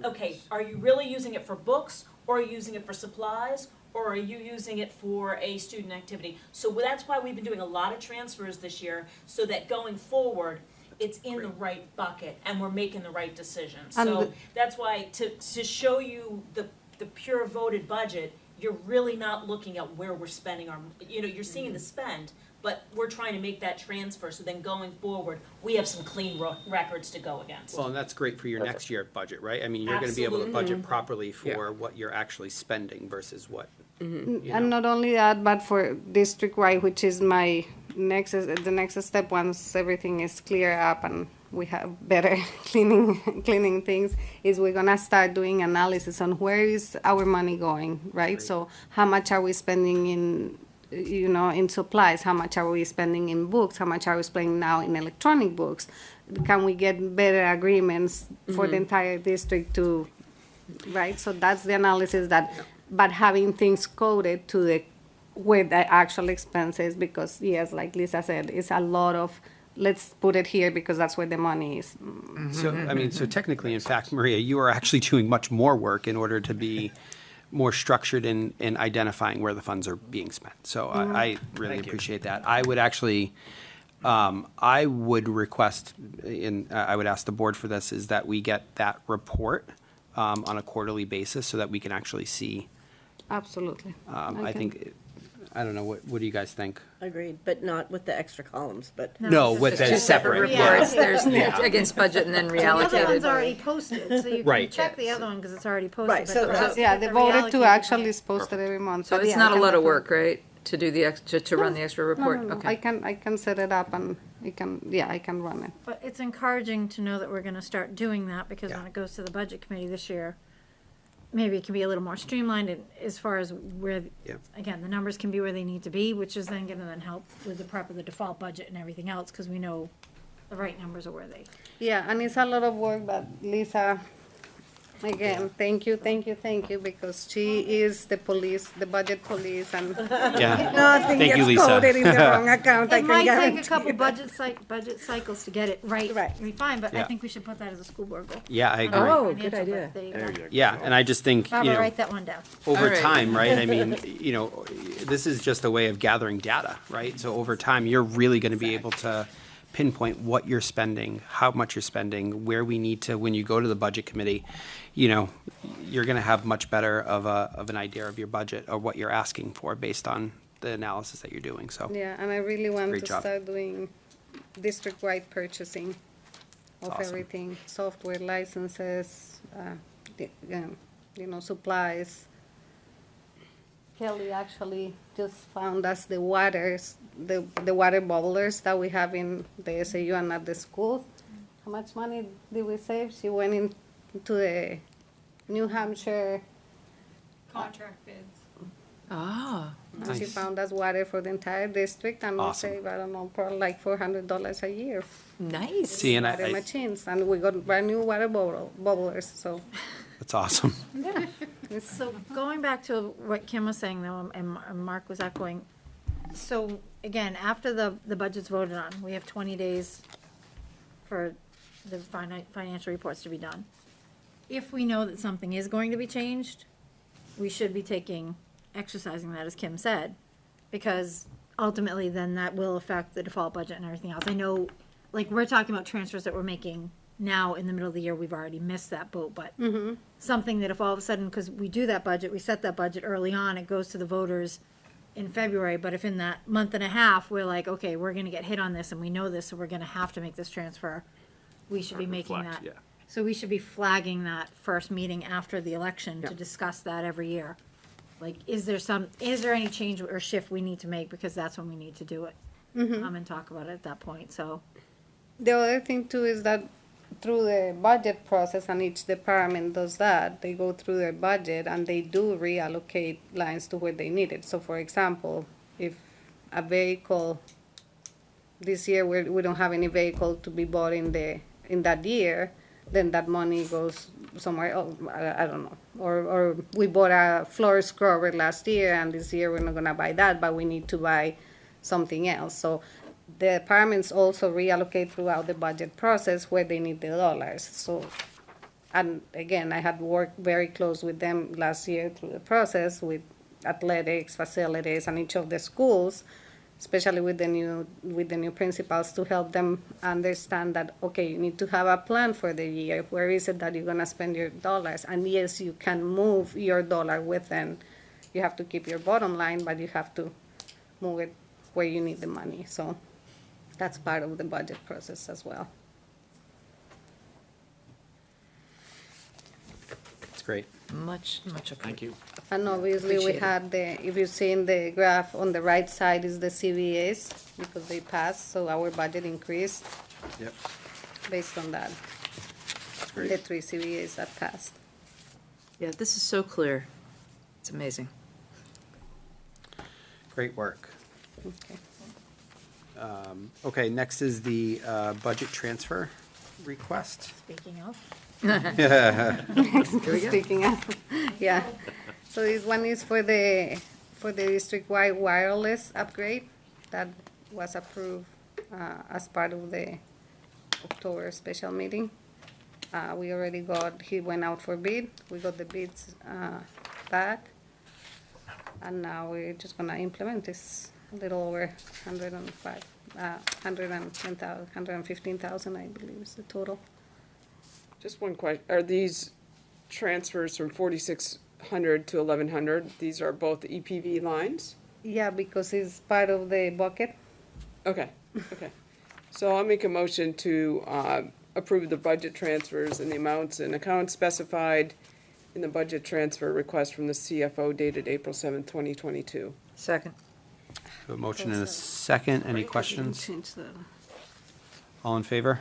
okay, are you really using it for books, or are you using it for supplies, or are you using it for a student activity? So that's why we've been doing a lot of transfers this year, so that going forward, it's in the right bucket, and we're making the right decisions. And So the- that's why, to show you the pure voted budget, you're really not looking at where we're spending our, you're seeing the spend, but we're trying to make that transfer, so then going forward, we have some clean records to go against. Well, and that's great for your next year budget, right? I mean, you're gonna be able to Absolutely. budget properly for Yeah. what you're actually spending versus what. And not only that, but for district-wide, which is the next step once everything is clear up and we have better cleaning things, is we're gonna start doing analysis on where is our money going, right? So how much are we spending in, in supplies? How much are we spending in books? How much are we spending now in electronic books? Can we get better agreements for the entire district to, right? So that's the analysis but having things coded to the where the actual expenses, because yes, like Lisa said, it's a lot of, let's put it here because that's where the money is. So technically, in fact, Maria, you are actually doing much more work in order to be more structured in identifying where the funds are being spent. So I really appreciate that. I would actually, I would request, I would ask the board for this, is that we get that report on a quarterly basis so that we can actually see. Absolutely. I think, I don't know, what do you guys think? Agreed, but not with the extra columns, but. No, with the Two separate separate. reports, yeah. there's Yeah. against budget and then The other one's reallocated. already posted, so you can Right. check the other one because it's already posted. Right, but so- the- Yeah, the the voted to reallocated actually one- is posted every month. So but it's yeah, not I a lot can of approve. work, right, to do to run the extra report? No. Okay. I can set it up and I can run it. But it's encouraging to know that we're gonna start doing that, because Yeah. when it goes to the budget committee this year, maybe it can be a little more streamlined as far as where, Yeah. again, the numbers can be where they need to be, which is then gonna help with the prep of the default budget and everything else, because we know the right numbers are where they. Yeah, and it's a lot of work, but Lisa, again, thank you, because she is the police, the budget police, and Yeah. nothing Thank you, gets Lisa. coded in the wrong account, I It can might take a guarantee. couple budget cycles to get it right, Right. refined, but I Yeah. think we should put that as a school board goal. Yeah, I agree. Oh, Financial, good idea. but they- There you go. Yeah, and I just think, Barbara, write that one down. over All right. time, right? I mean, this is just a way of gathering data, right? So over time, you're really going to be able to pinpoint what you're spending, how much you're spending, where we need to, when you go to the budget committee, you're going to have much better of an idea of your budget or what you're asking for based on the analysis that you're doing, so. Yeah, and I really want Great to job. start doing district-wide purchasing of Awesome. everything, software licenses, supplies. Kelly actually just found us the waters, the water bubblers that we have in the SAU and at the schools. How much money did we save? She went into the New Hampshire, Contract bids. Ah, and she Nice. found us water for the entire district, and we Awesome. save, I don't know, probably like $400 a year. nice. See, and Water machines, and we got brand new water bubblers, so. that's awesome. So going back to what Kim was saying though, and Mark was echoing, so again, after the budget's voted on, we have 20 days for the financial reports to be done. If we know that something is going to be changed, we should be exercising that, as Kim said, because ultimately then that will affect the default budget and everything else. I know, like, we're talking about transfers that we're making now in the middle of the year, we've already missed that boat, but something that if all of a sudden, because we do that budget, we set that budget early on, it goes to the voters in February, but if in that month and a half, we're like, okay, we're gonna get hit on this and we know this, so we're gonna have to make this transfer, we should be making Reflect, that. yeah. So we should be flagging that first meeting after the election to discuss that every year. Like, is there any change or shift we need to make, because that's when we need to do it. And talk about it at that point, so. The other thing too is that through the budget process, and each department does that, they go through their budget and they do reallocate lines to where they need it. So for example, if a vehicle, this year we don't have any vehicle to be bought in that year, then that money goes somewhere else, I don't know. Or we bought a floor scrubber last year and this year we're not gonna buy that, but we need to buy something else. So the departments also reallocate throughout the budget process where they need the dollars. So, and again, I had worked very close with them last year through the process with athletics, facilities, and each of the schools, especially with the new principals, to help them understand that, okay, you need to have a plan for the year. Where is it that you're gonna spend your dollars? And yes, you can move your dollar within. You have to keep your bottom line, but you have to move it where you need the money. So that's part of the budget process as well. It's great. Much appreciated. Thank you. And obviously, we Appreciate it. had if you see in the graph on the right side is the CVAs, because they passed, so our budget increased. Yep. based on that. The 3 CBAs that passed. Yeah, this is so clear. It's amazing. Great work. Okay. Okay, next is the budget transfer request. Speaking of. Speaking of, yeah. So this one is for the district-wide wireless upgrade that was approved as part of the October special meeting. We already he went out for bid. We got the bids back. And now we're just gonna implement this a little over 115,000, I believe is the total. Just one question, are these transfers from 4,600 to 1,100? These are both EPV lines? Yeah, because it's part of the bucket. Okay, okay. So I'll make a motion to approve the budget transfers and the amounts and accounts specified in the budget transfer request from the CFO dated April 7th, 2022. Second. A motion and a second. Any questions? Change that. All in favor?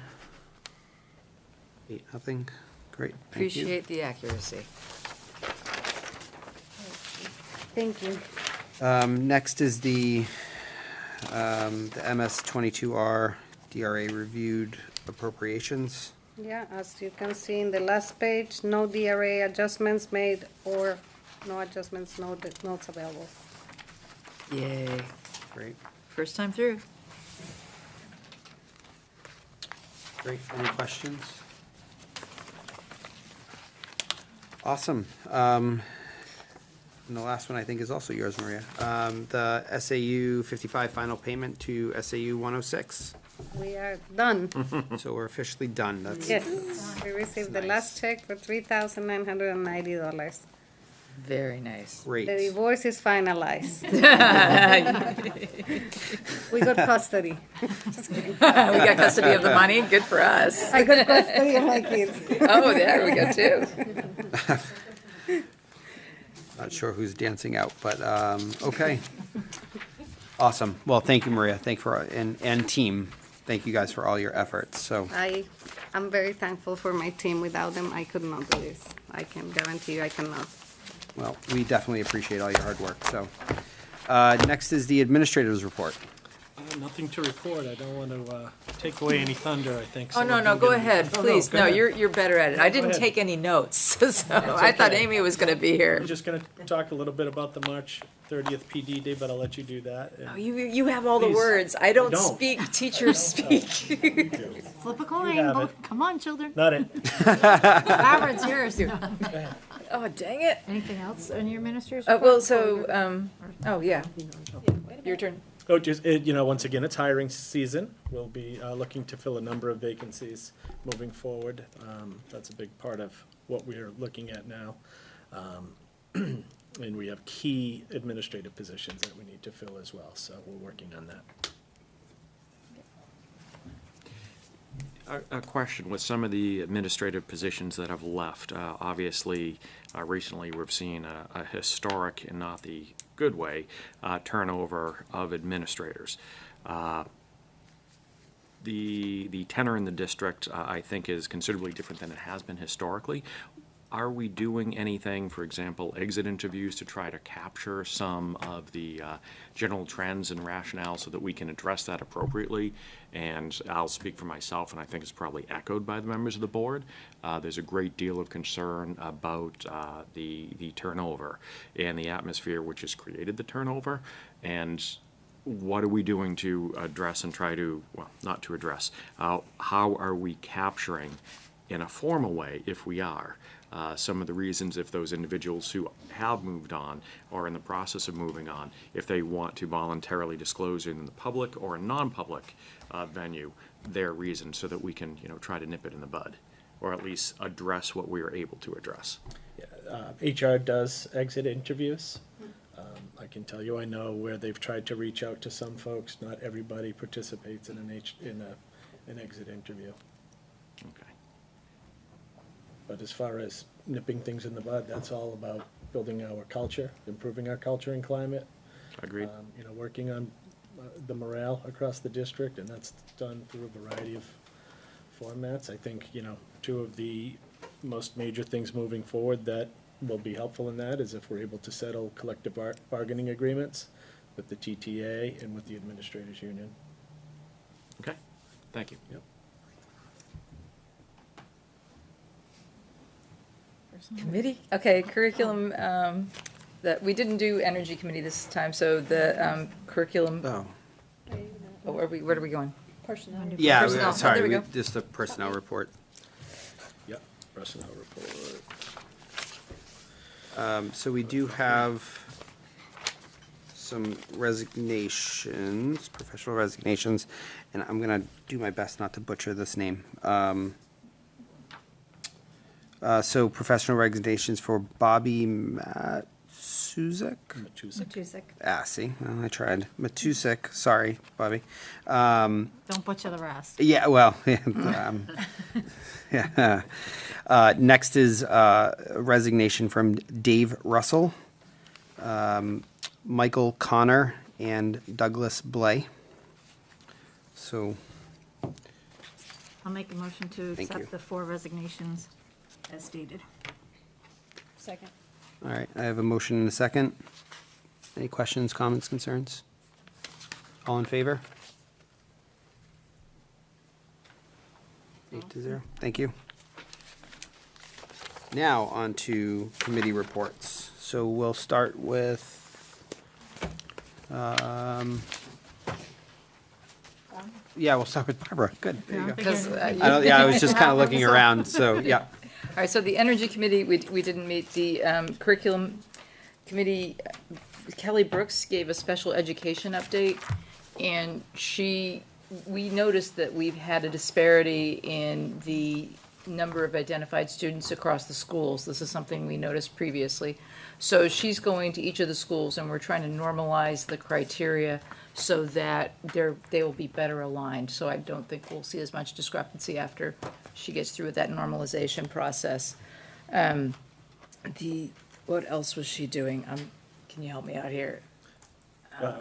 8-0. Great. Thank you. Appreciate the accuracy. Thank you. Next is the MS 22R DRA reviewed appropriations. Yeah, as you can see in the last page, no DRA adjustments made or no adjustments, no notes available. Yay. Great. First time through. Great. Any questions? Awesome. And the last one I think is also yours, Maria. The SAU 55 final payment to SAU 106. We are done. So we're officially done. That's Yes, we received the last check for $3,990. Very nice. great. The divorce is finalized. We got custody. We got custody of the money. Good for us. I got custody of my kids. Oh, there we go too. Not sure who's dancing out, but okay. Awesome. Well, thank you, Maria. Thank you for and team. Thank you guys for all your efforts. So I'm very thankful for my team. Without them, I could not do this. I can guarantee you I cannot. well, we definitely appreciate all your hard work. So next is the administrator's report. Nothing to report. I don't want to take away any thunder, I think. Oh, Some no, of no, them go gonna- ahead, Oh, please. go No, ahead. you're better at it. I didn't ahead. take any notes, so I thought okay. Amy was gonna be here. I'm just going to talk a little bit about the March 30th PD Day, but I'll let you do that. And Oh, you have all the Please. words. I don't don't. speak, teachers speak. Flip a coin. have Vote. it. Come on, children. Not it. Robert's yours. Oh, dang it. Anything else on your minister's? Well, so, oh, yeah. Your turn. Oh, just, once again, it's hiring season. We'll be looking to fill a number of vacancies moving forward. That's a big part of what we are looking at now. And we have key administrative positions that we need to fill as well, so we're working on that. A question with some of the administrative positions that have left. Obviously, recently we've seen a historic, and not the good way, turnover of administrators. The tenor in the district, I think, is considerably different than it has been historically. Are we doing anything, for example, exit interviews to try to capture some of the general trends and rationale so that we can address that appropriately? And I'll speak for myself, and I think it's probably echoed by the members of the board. There's a great deal of concern about the turnover and the atmosphere which has created the turnover. And what are we doing to address and try to, well, not to address, how are we capturing in a formal way, if we are, some of the reasons if those individuals who have moved on or in the process of moving on, if they want to voluntarily disclose in the public or a non-public venue their reasons so that we can, try to nip it in the bud, or at least address what we are able to address. HR does exit interviews. I can tell you, I know where they've tried to reach out to some folks. Not everybody participates in an exit interview. Okay. But as far as nipping things in the bud, that's all about building our culture, improving our culture and climate. Agreed. Working on the morale across the district, and that's done through a variety of formats. I think, two of the most major things moving forward that will be helpful in that is if we're able to settle collective bargaining agreements with the TTA and with the administrators union. Okay, thank you. Yep. Committee, okay, curriculum, that, we didn't do energy committee this time, so the curriculum, Oh, where are we going? yeah, Personnel. Oh, sorry, there we go. just the personnel report. Yep, personnel report. So we do have some resignations, professional resignations, and I'm gonna do my best not to butcher this name. So professional resignations for Bobby Matusek? Matusek. See, well, I tried. Matusek, sorry, Bobby. Don't butcher the rest. Yeah, well, yeah. Next is resignation from Dave Russell, Michael Connor, and Douglas Blay. So, I'll make a motion to Thank you. accept the 4 resignations as stated. Second. all right, I have a motion and a second. Any questions, comments, concerns? All in favor? 8-0, thank you. Now, on to committee reports. So we'll start with, yeah, we'll start with Barbara. Good, there you go. Because, I was just kind of looking around, so, yeah. All right, so the Energy Committee, we didn't meet. The Curriculum Committee, Kelly Brooks gave a special education update, and we noticed that we've had a disparity in the number of identified students across the schools. This is something we noticed previously. So she's going to each of the schools, and we're trying to normalize the criteria so that they will be better aligned. So I don't think we'll see as much discrepancy after she gets through with that normalization process. What else was she doing? Can you help me out here?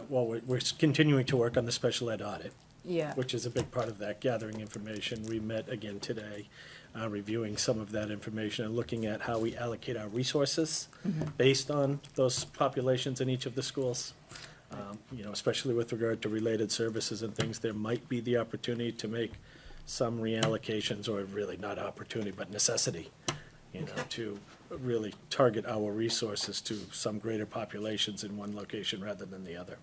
Well, we're continuing to work on the special ed audit, Yeah. which is a big part of that, gathering information. We met again today, reviewing some of that information and looking at how we allocate our resources based on those populations in each of the schools. Especially with regard to related services and things, there might be the opportunity to make some reallocations, or really not opportunity, but necessity, to really target our resources to some greater populations in one location rather than the other.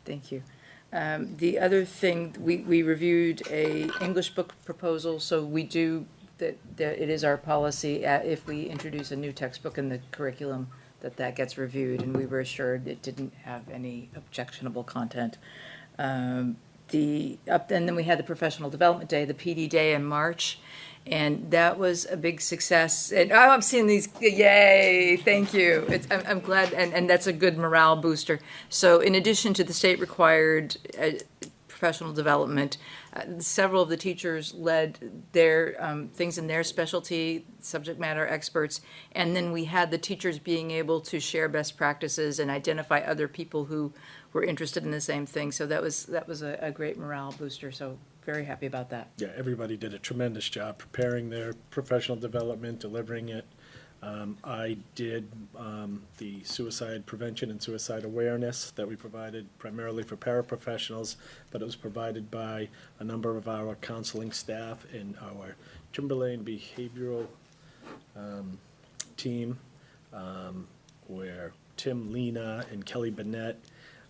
Thank you. The other thing, we reviewed a English book proposal, so we do, that it is our policy, if we introduce a new textbook in the curriculum, that gets reviewed, and we were assured it didn't have any objectionable content. And then we had the Professional Development Day, the PD Day in March, and that was a big success. And I'm seeing these, yay, thank you. I'm glad, and that's a good morale booster. So in addition to the state-required professional development, several of the teachers led their things in their specialty, subject matter experts, and then we had the teachers being able to share best practices and identify other people who were interested in the same thing. So that was a great morale booster, so very happy about that. Yeah, everybody did a tremendous job preparing their professional development, delivering it. I did the suicide prevention and suicide awareness that we provided primarily for paraprofessionals, but it was provided by a number of our counseling staff and our Timberlane behavioral team, where Tim Lena and Kelly Bennett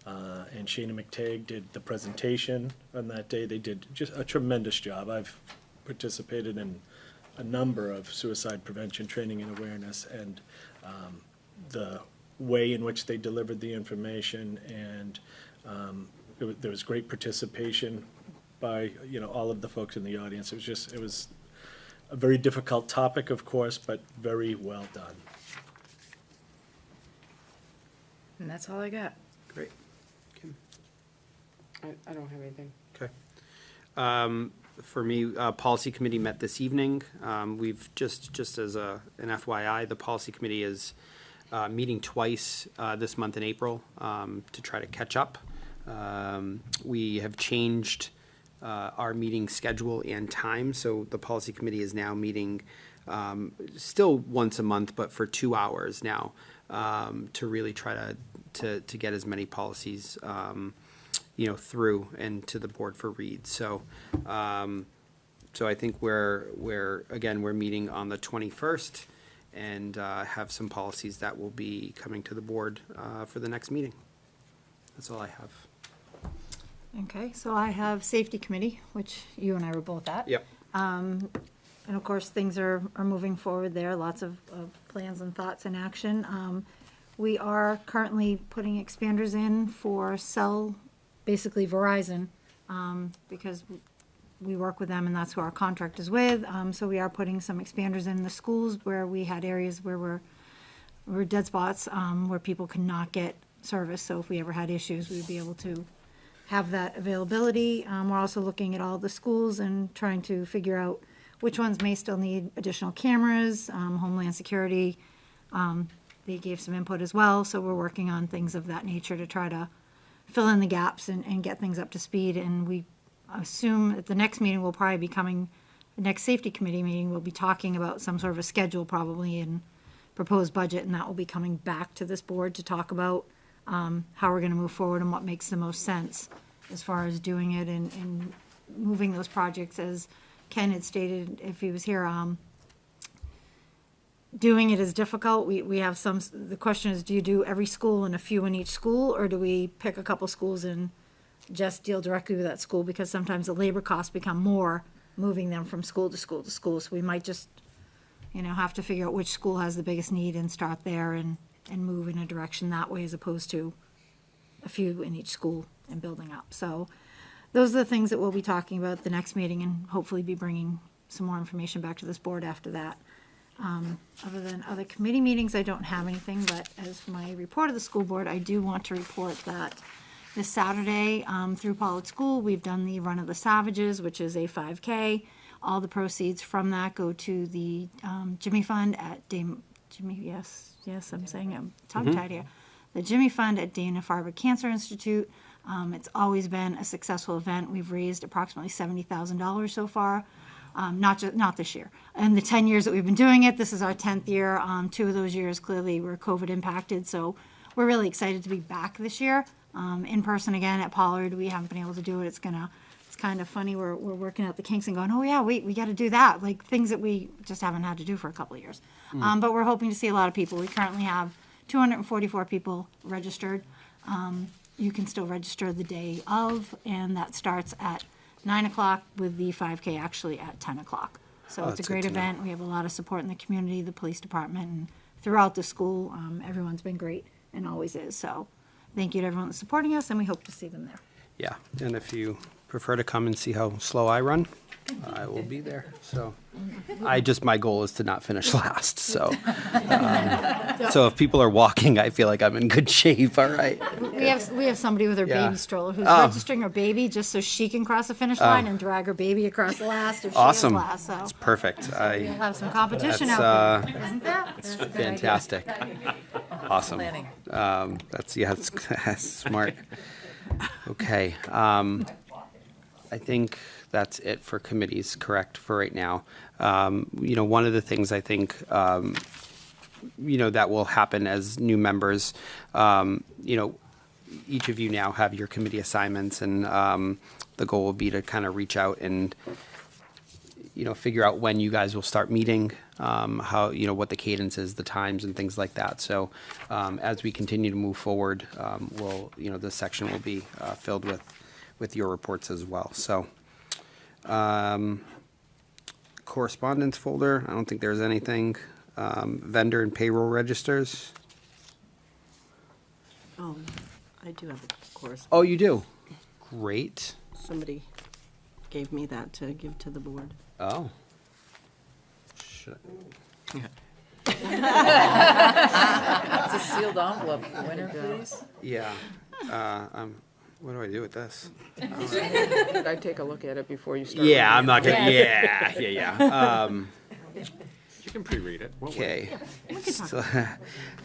and Shana McTagg did the presentation on that day. They did just a tremendous job. I've participated in a number of suicide prevention training and awareness, and the way in which they delivered the information, and there was great participation by all of the folks in the audience. It was a very difficult topic, of course, but very well done. And that's all I got. Great. Kim? I don't have anything. Okay. For me, Policy Committee met this evening. We've just as an FYI, the Policy Committee is meeting twice this month in April to try to catch up. We have changed our meeting schedule and time. So the policy committee is now meeting still once a month, but for 2 hours now, to really try to get as many policies through and to the board for read. So so I think we're meeting on the 21st and have some policies that will be coming to the board for the next meeting. That's all I have. Okay, so I have safety committee, which you and I were both at. Yep. And of course, things are moving forward there, lots of plans and thoughts and action. We are currently putting expanders in for basically Verizon, because we work with them and that's who our contract is with. So we are putting some expanders in the schools where we had areas where we're dead spots, where people could not get service. So if we ever had issues, we would be able to have that availability. We're also looking at all the schools and trying to figure out which ones may still need additional cameras. Homeland Security, they gave some input as well, so we're working on things of that nature to try to fill in the gaps and get things up to speed. And we assume at the next meeting will probably be coming, the next safety committee meeting, we'll be talking about some sort of a schedule probably and proposed budget, and that will be coming back to this board to talk about how we're going to move forward and what makes the most sense as far as doing it and moving those projects. As Ken had stated, if he was here, doing it is difficult. We have the question is, do you do every school and a few in each school, or do we pick a couple schools and just deal directly with that school? Because sometimes the labor costs become more moving them from school to school to school. So we might just, have to figure out which school has the biggest need and start there and move in a direction that way, as opposed to a few in each school and building up. So those are the things that we'll be talking about at the next meeting, and hopefully be bringing some more information back to this board after that. Other than other committee meetings, I don't have anything, but as for my report of the school board, I do want to report that this Saturday, through Pollard School, we've done the Run of the Savages, which is a 5K. All the proceeds from that go to the Jimmy Fund at Yes, I'm saying I'm tongue-tied here. The Jimmy Fund at Dana-Farber Cancer Institute. It's always been a successful event. We've raised approximately $70,000 so far. Not this year. In the 10 years that we've been doing it, this is our 10th year. 2 of those years clearly were COVID impacted, so we're really excited to be back this year in person again at Pollard. We haven't been able to do it. It's kind of funny. We're working out the kinks and going, oh yeah, wait, we got to do that. Like things that we just haven't had to do for a couple of years. But we're hoping to see a lot of people. We currently have 244 people registered. You can still register the day of, and that starts at 9 o'clock with the 5K actually at 10 o'clock. So it's a great event. We have a lot of support in the community, the police department, and throughout the school. Everyone's been great and always is. So thank you to everyone that's supporting us, and we hope to see them there. Yeah, and if you prefer to come and see how slow I run, I will be there. So my goal is to not finish last. So so if people are walking, I feel like I'm in good shape. All right. We have somebody with her Yeah. baby stroller who's Oh. registering her baby just so she can cross the finish line and drag her baby across the last if Awesome. she has last. So It's perfect. we'll have some competition That's, out there, isn't that? It's That's a good idea. fantastic. Awesome. Planning. That's smart. Okay. I think that's it for committees, correct, for right now. One of the things I think, that will happen as new members, each of you now have your committee assignments, and the goal will be to kind of reach out and, figure out when you guys will start meeting, how, what the cadence is, the times and things like that. So as we continue to move forward, this section will be filled with your reports as well. So correspondence folder, I don't think there's anything. Vendor and payroll registers. I do have a course. Oh, you do? Great. Somebody gave me that to give to the board. Oh. Should It's a sealed envelope. Winner, please. Yeah. What do I do with this? Did I take a look at it before you start? Yeah, I'm reading not it? gonna. Yeah. You can pre-read it. We'll wait. Okay. So,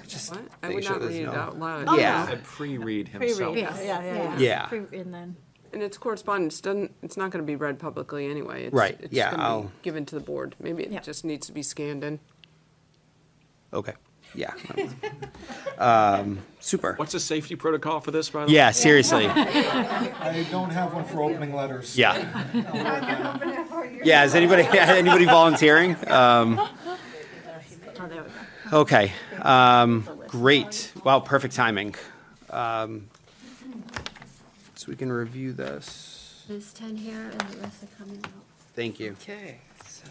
just What? I make would sure not there's read it no- out loud. Yeah. Said pre-read himself. Yeah. Yeah. And then And it's correspondence, it's not gonna be read publicly anyway. It's- Right, It's yeah, gonna I'll- be given to the board. Maybe Yeah. it just needs to be scanned in. Okay, yeah. Super. What's the safety protocol for this, by the way? Yeah, seriously, I don't have one for opening letters. yeah. Yeah, is anybody volunteering? Oh, there we go. Okay, great. Wow, perfect timing. So we can review this. There's 10 here and the rest are coming out. Thank you. Okay, so,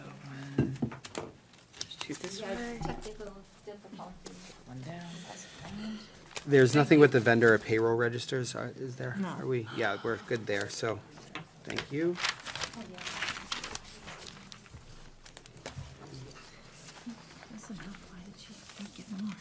shoot this Yeah, way, technical difficulties. one down. There's nothing with the vendor or payroll registers, is there? No. Are we, yeah, we're good there, so, thank you. That's enough. Why did she make it more?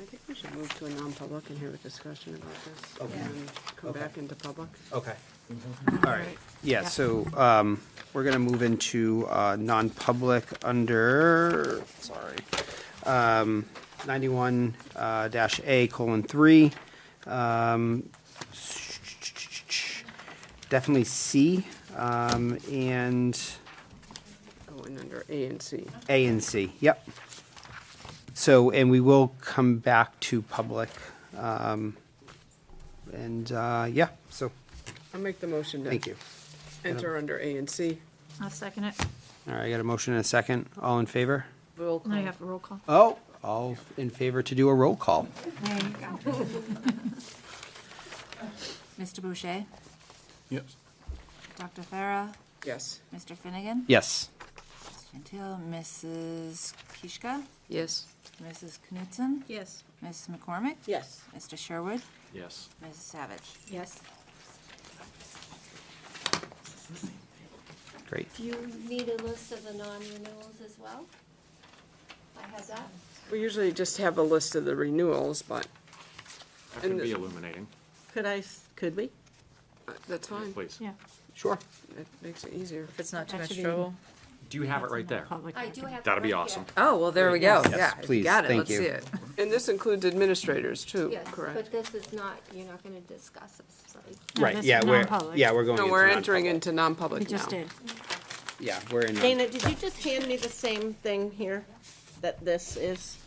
I think we should move to a non-public and have a discussion about this. Okay. And then come back into public. Okay. All right, yeah, so, we're gonna move into, non-public under, sorry, 91, dash A colon 3. Definitely C, and Going under A and C. A and C, yep. So, and we will come back to public, and, yeah, so, I'll make the motion to thank you. enter under A and C. I'll second it. All right, I got a motion and a second. All in favor? Roll Now you call. have a roll call. Oh, all in favor to do a roll call. There you go. Mr. Boucher, Yep. Dr. Farah, Yes. Mr. Finnegan, Yes. Ms. Gentile, Mrs. Kishka, Yes. Mrs. Knutson, Yes. Ms. McCormick, Yes. Mr. Sherwood, Yes. Mrs. Savage. Yes. Great. Do you need a list of the non-renewals as well? I have that. We usually just have a list of the renewals, but That can And be the- illuminating, Could we? that's fine. please. Yeah. Sure. It makes it easier. If it's not too That much should be- trouble. Do you have it right there? Public I record. do have. That'd be it right awesome. Oh, well, there we go. Yes, Yeah, if you please, got it, thank let's you. see it. And this includes administrators too, Yes, correct? but this is not, you're not gonna discuss this, sorry. No, Right, this yeah, is we're, non-public. yeah, we're going No, into we're entering non-public. into We non-public now. just did. Yeah, we're in. Dana, did you just hand me the same thing here that this is?